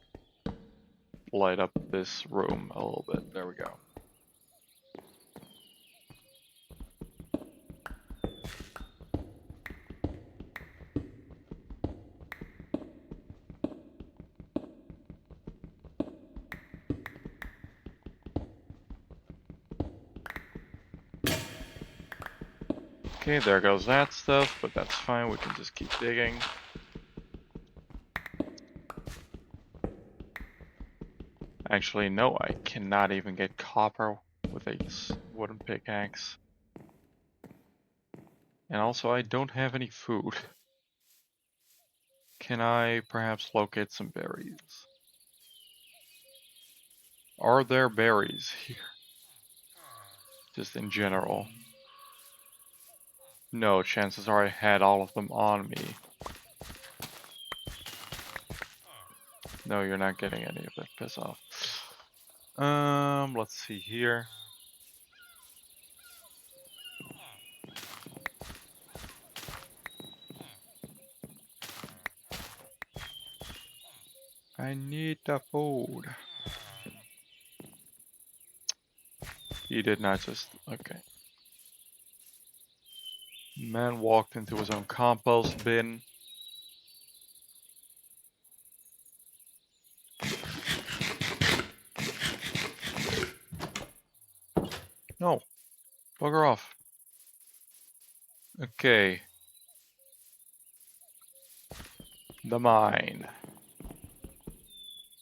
light up this room a little bit. There we go. Okay, there goes that stuff, but that's fine. We can just keep digging. Actually, no, I cannot even get copper with a wooden pickaxe. And also, I don't have any food. Can I perhaps locate some berries? Are there berries here? Just in general. No, chances are I had all of them on me. No, you're not getting any of it. Piss off. Let's see here. I need the food. He did not just... Okay. Man walked into his own compost bin. No. Bugger off. Okay. The mine.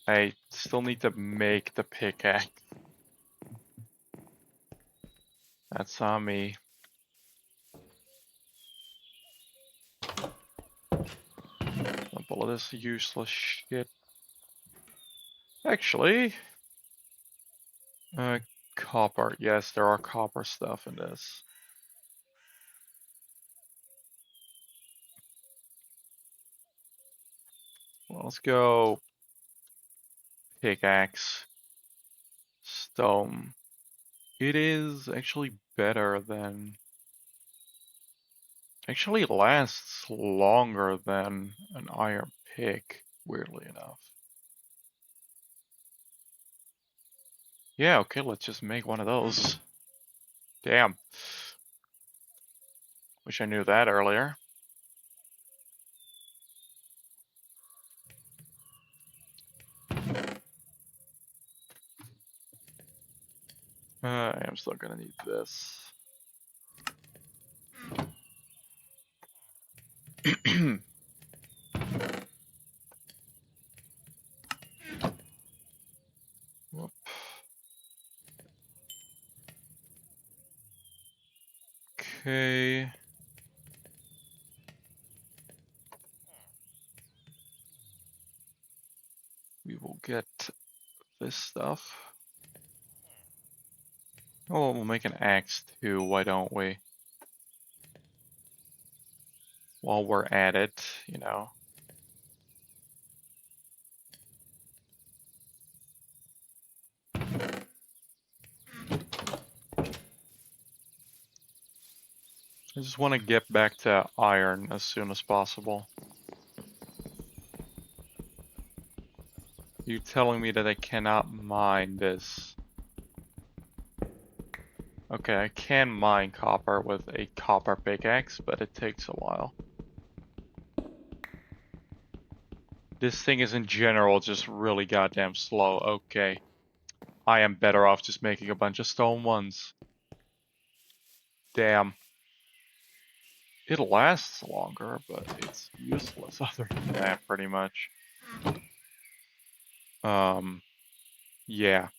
I still need to make the pickaxe. That's on me. All of this useless shit. Actually, copper. Yes, there are copper stuff in this. Well, let's go pickaxe, stone. It is actually better than... Actually lasts longer than an iron pick, weirdly enough. Yeah, okay, let's just make one of those. Damn. Wish I knew that earlier. I am still gonna need this. Whoop. Okay. We will get this stuff. Oh, we'll make an axe too, why don't we? While we're at it, you know. I just want to get back to iron as soon as possible. You telling me that I cannot mine this? Okay, I can mine copper with a copper pickaxe, but it takes a while. This thing is in general just really goddamn slow. Okay. I am better off just making a bunch of stone ones. Damn. It lasts longer, but it's useless other than that, pretty much. Yeah.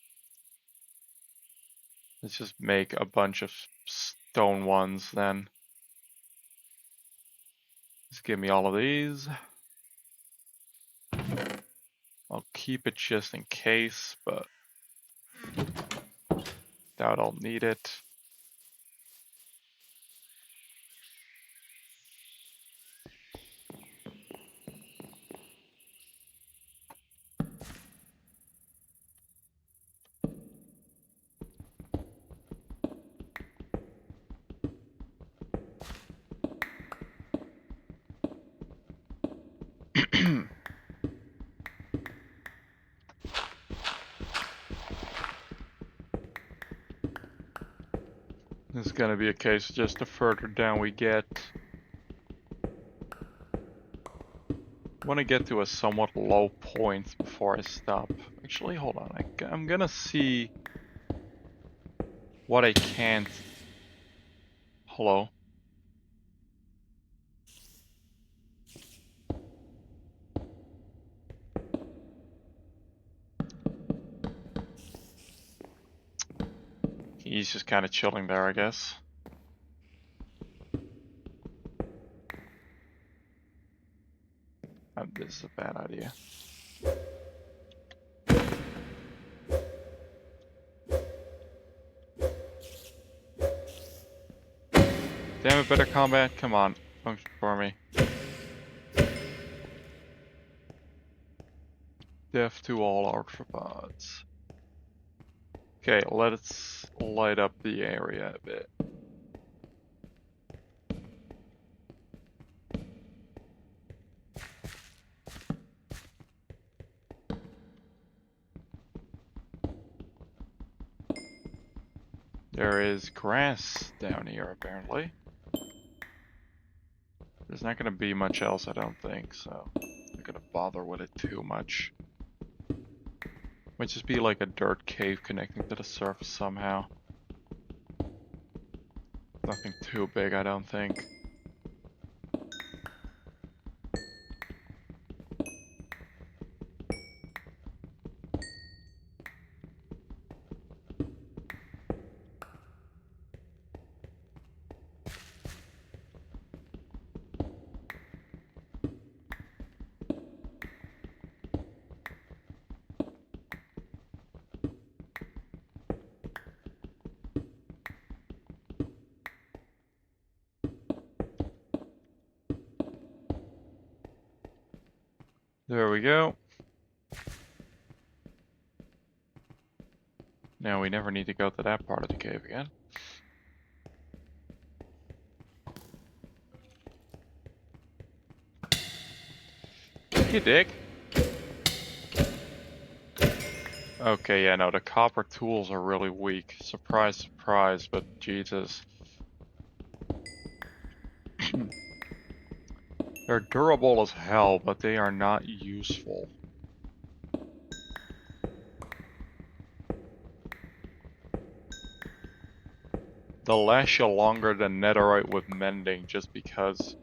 Let's just make a bunch of stone ones then. Just give me all of these. I'll keep it just in case, but doubt I'll need it. This is gonna be a case just the further down we get. I want to get to a somewhat low point before I stop. Actually, hold on. I'm gonna see what I can't. Hello. He's just kind of chilling there, I guess. This is a bad idea. Damn it, better combat. Come on. Function for me. Death to all arthropods. Okay, let's light up the area a bit. There is grass down here, apparently. There's not gonna be much else, I don't think, so I'm not gonna bother with it too much. Might just be like a dirt cave connecting to the surface somehow. Nothing too big, I don't think. There we go. Now we never need to go to that part of the cave again. You dick. Okay, yeah, no, the copper tools are really weak. Surprise, surprise, but Jesus. They're durable as hell, but they are not useful. They'll last you longer than netherite with mending just because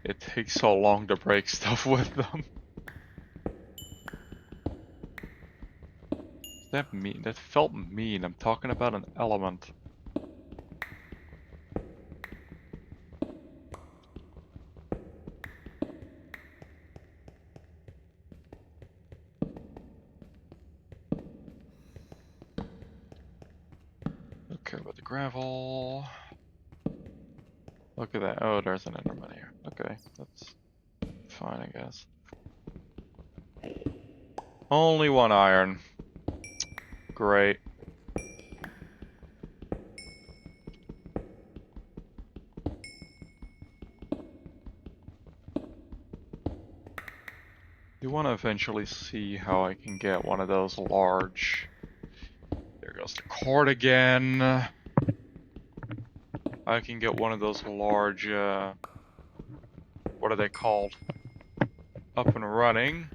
it takes so long to break stuff with them. That mean? That felt mean. I'm talking about an element. Okay, but the gravel. Look at that. Oh, there's an enderman here. Okay, that's fine, I guess. Only one iron. Great. You want to eventually see how I can get one of those large... There goes the cord again. I can get one of those large, what are they called? Up and running.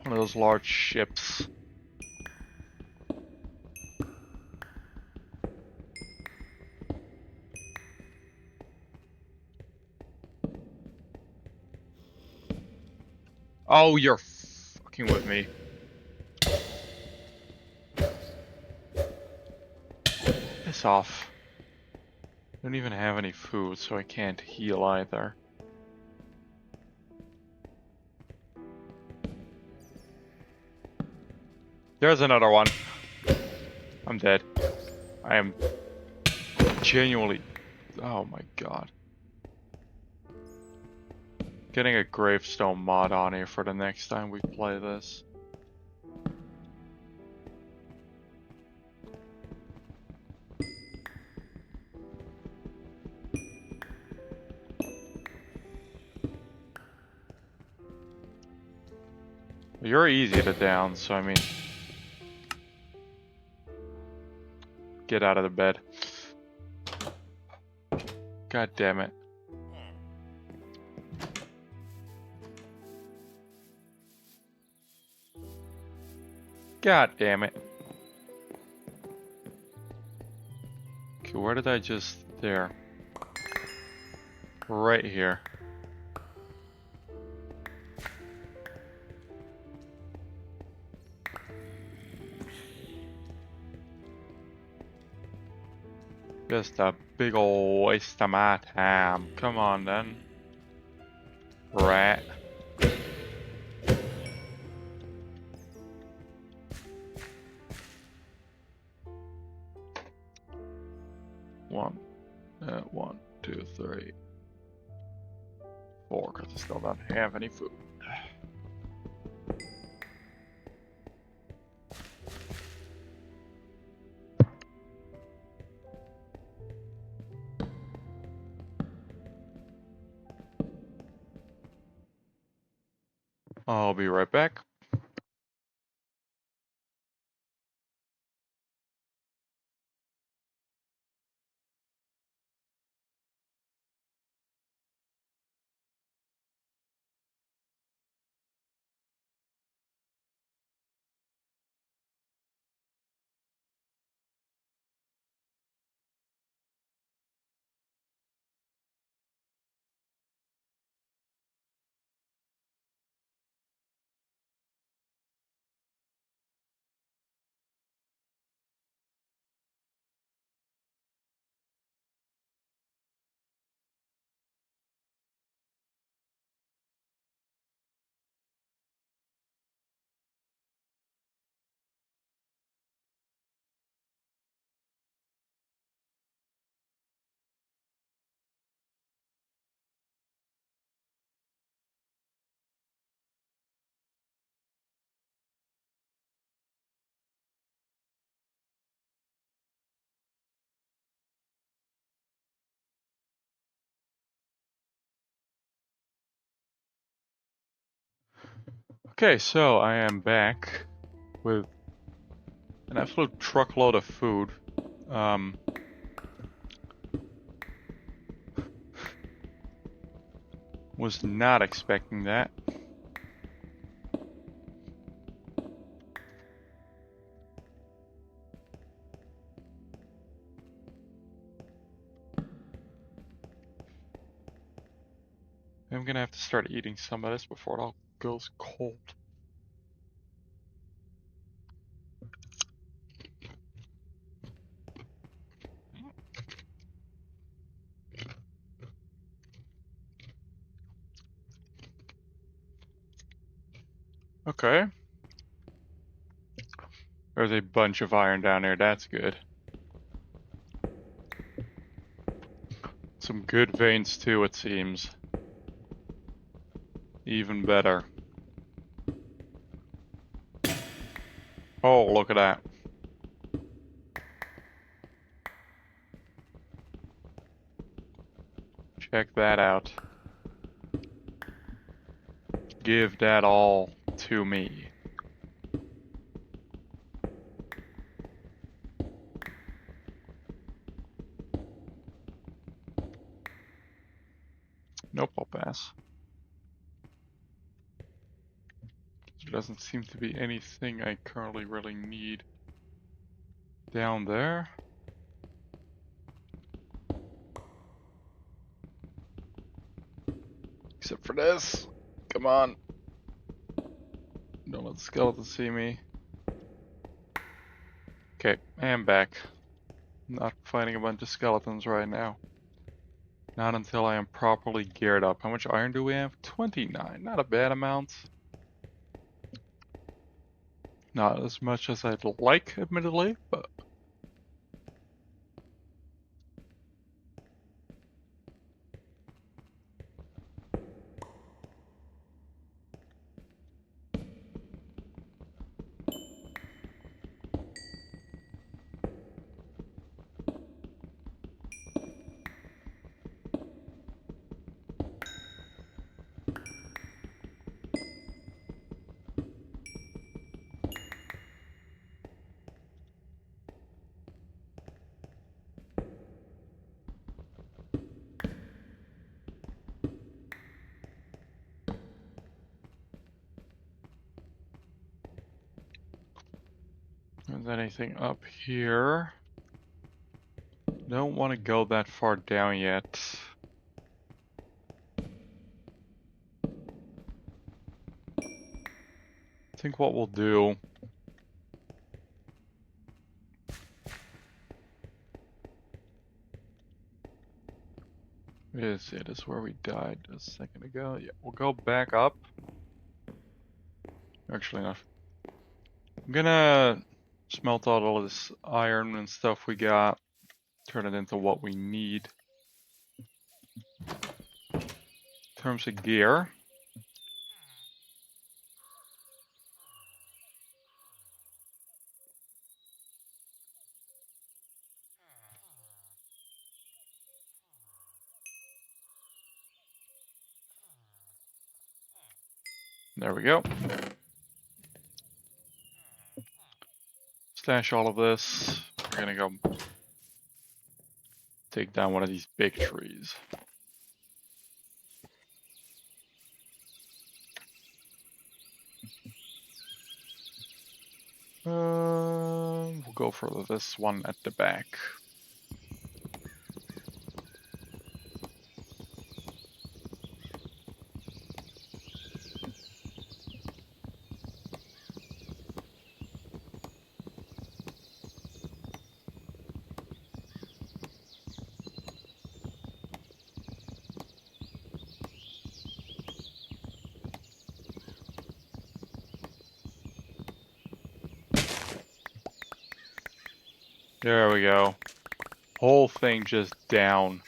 One of those large ships. Oh, you're fucking with me. piss off. I don't even have any food, so I can't heal either. There's another one. I'm dead. I am genuinely... Oh my god. Getting a gravestone mod on here for the next time we play this. You're easy to down, so I mean... Get out of the bed. God damn it. God damn it. Okay, where did I just... There. Right here. Just a big ol' waste of my time. Come on then. Rat. One, two, three, four, because I still don't have any food. I'll be right back. Okay, so I am back with an absolute truckload of food. Was not expecting that. I'm gonna have to start eating some of this before it all goes cold. Okay. There's a bunch of iron down there, that's good. Some good veins too, it seems. Even better. Oh, look at that. Check that out. Give that all to me. Nope, I'll pass. There doesn't seem to be anything I currently really need down there. Except for this. Come on. Don't let the skeleton see me. Okay, I am back. Not fighting a bunch of skeletons right now. Not until I am properly geared up. How much iron do we have? 29. Not a bad amount. Not as much as I'd like, admittedly, but... Is there anything up here? Don't want to go that far down yet. I think what we'll do... Is where we died a second ago. Yeah, we'll go back up. Actually, not. I'm gonna smelt out all of this iron and stuff we got, turn it into what we need. In terms of gear, there we go. Stash all of this. We're gonna go take down one of these big trees. We'll go for this one at the back. There we go. Whole thing just down.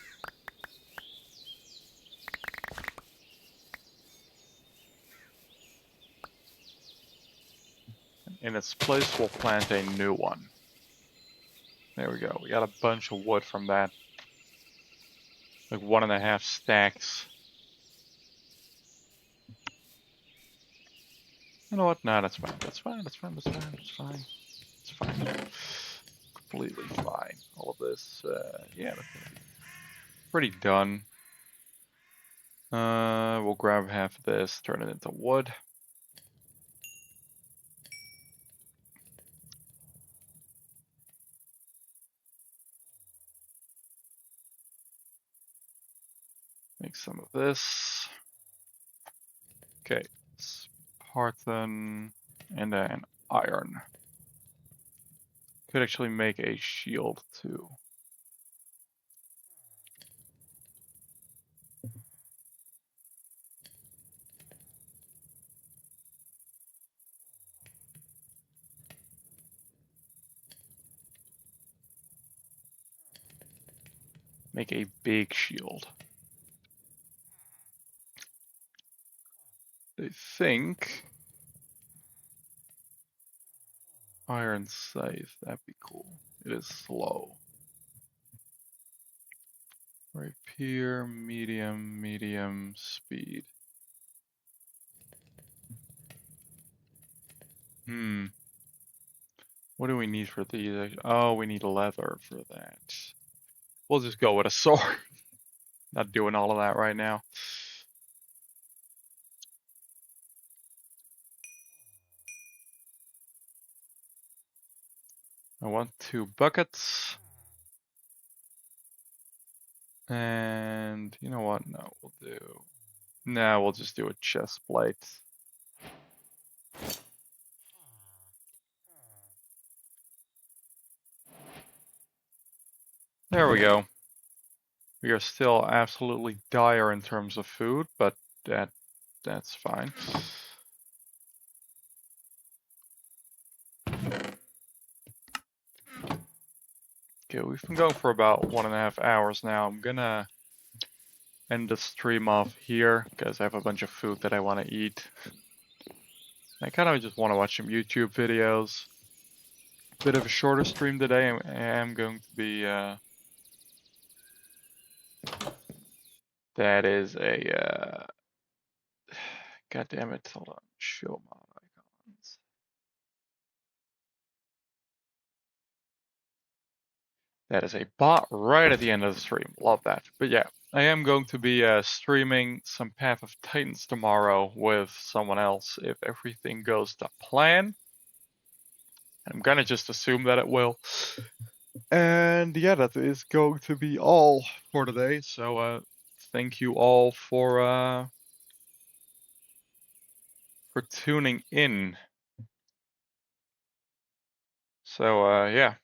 In its place, we'll plant a new one. There we go. We got a bunch of wood from that. Like 1.5 stacks. You know what? Nah, that's fine. That's fine. That's fine. That's fine. That's fine. It's fine. Completely fine. All of this, yeah, that's pretty done. We'll grab half of this, turn it into wood. Make some of this. Okay, Spartan, and then iron. Could actually make a shield too. Make a big shield. I think iron scythe, that'd be cool. It is slow. Rapier, medium speed. What do we need for these? Oh, we need leather for that. We'll just go with a sword. Not doing all of that right now. I want 2 buckets. And you know what? No, we'll just do a chest plate. There we go. We are still absolutely dire in terms of food, but that's fine. Okay, we've been going for about 1.5 hours now. I'm gonna end the stream off here because I have a bunch of food that I want to eat. I kind of just want to watch some YouTube videos. Bit of a shorter stream today. I am going to be. That is a. God damn it! Hold on. Show mod icons. That is a bot right at the end of the stream. Love that. But yeah, I am going to be streaming some Path of Titans tomorrow with someone else if everything goes to plan. I'm gonna just assume that it will. And yeah, that is going to be all for today. So thank you all for tuning in. So yeah.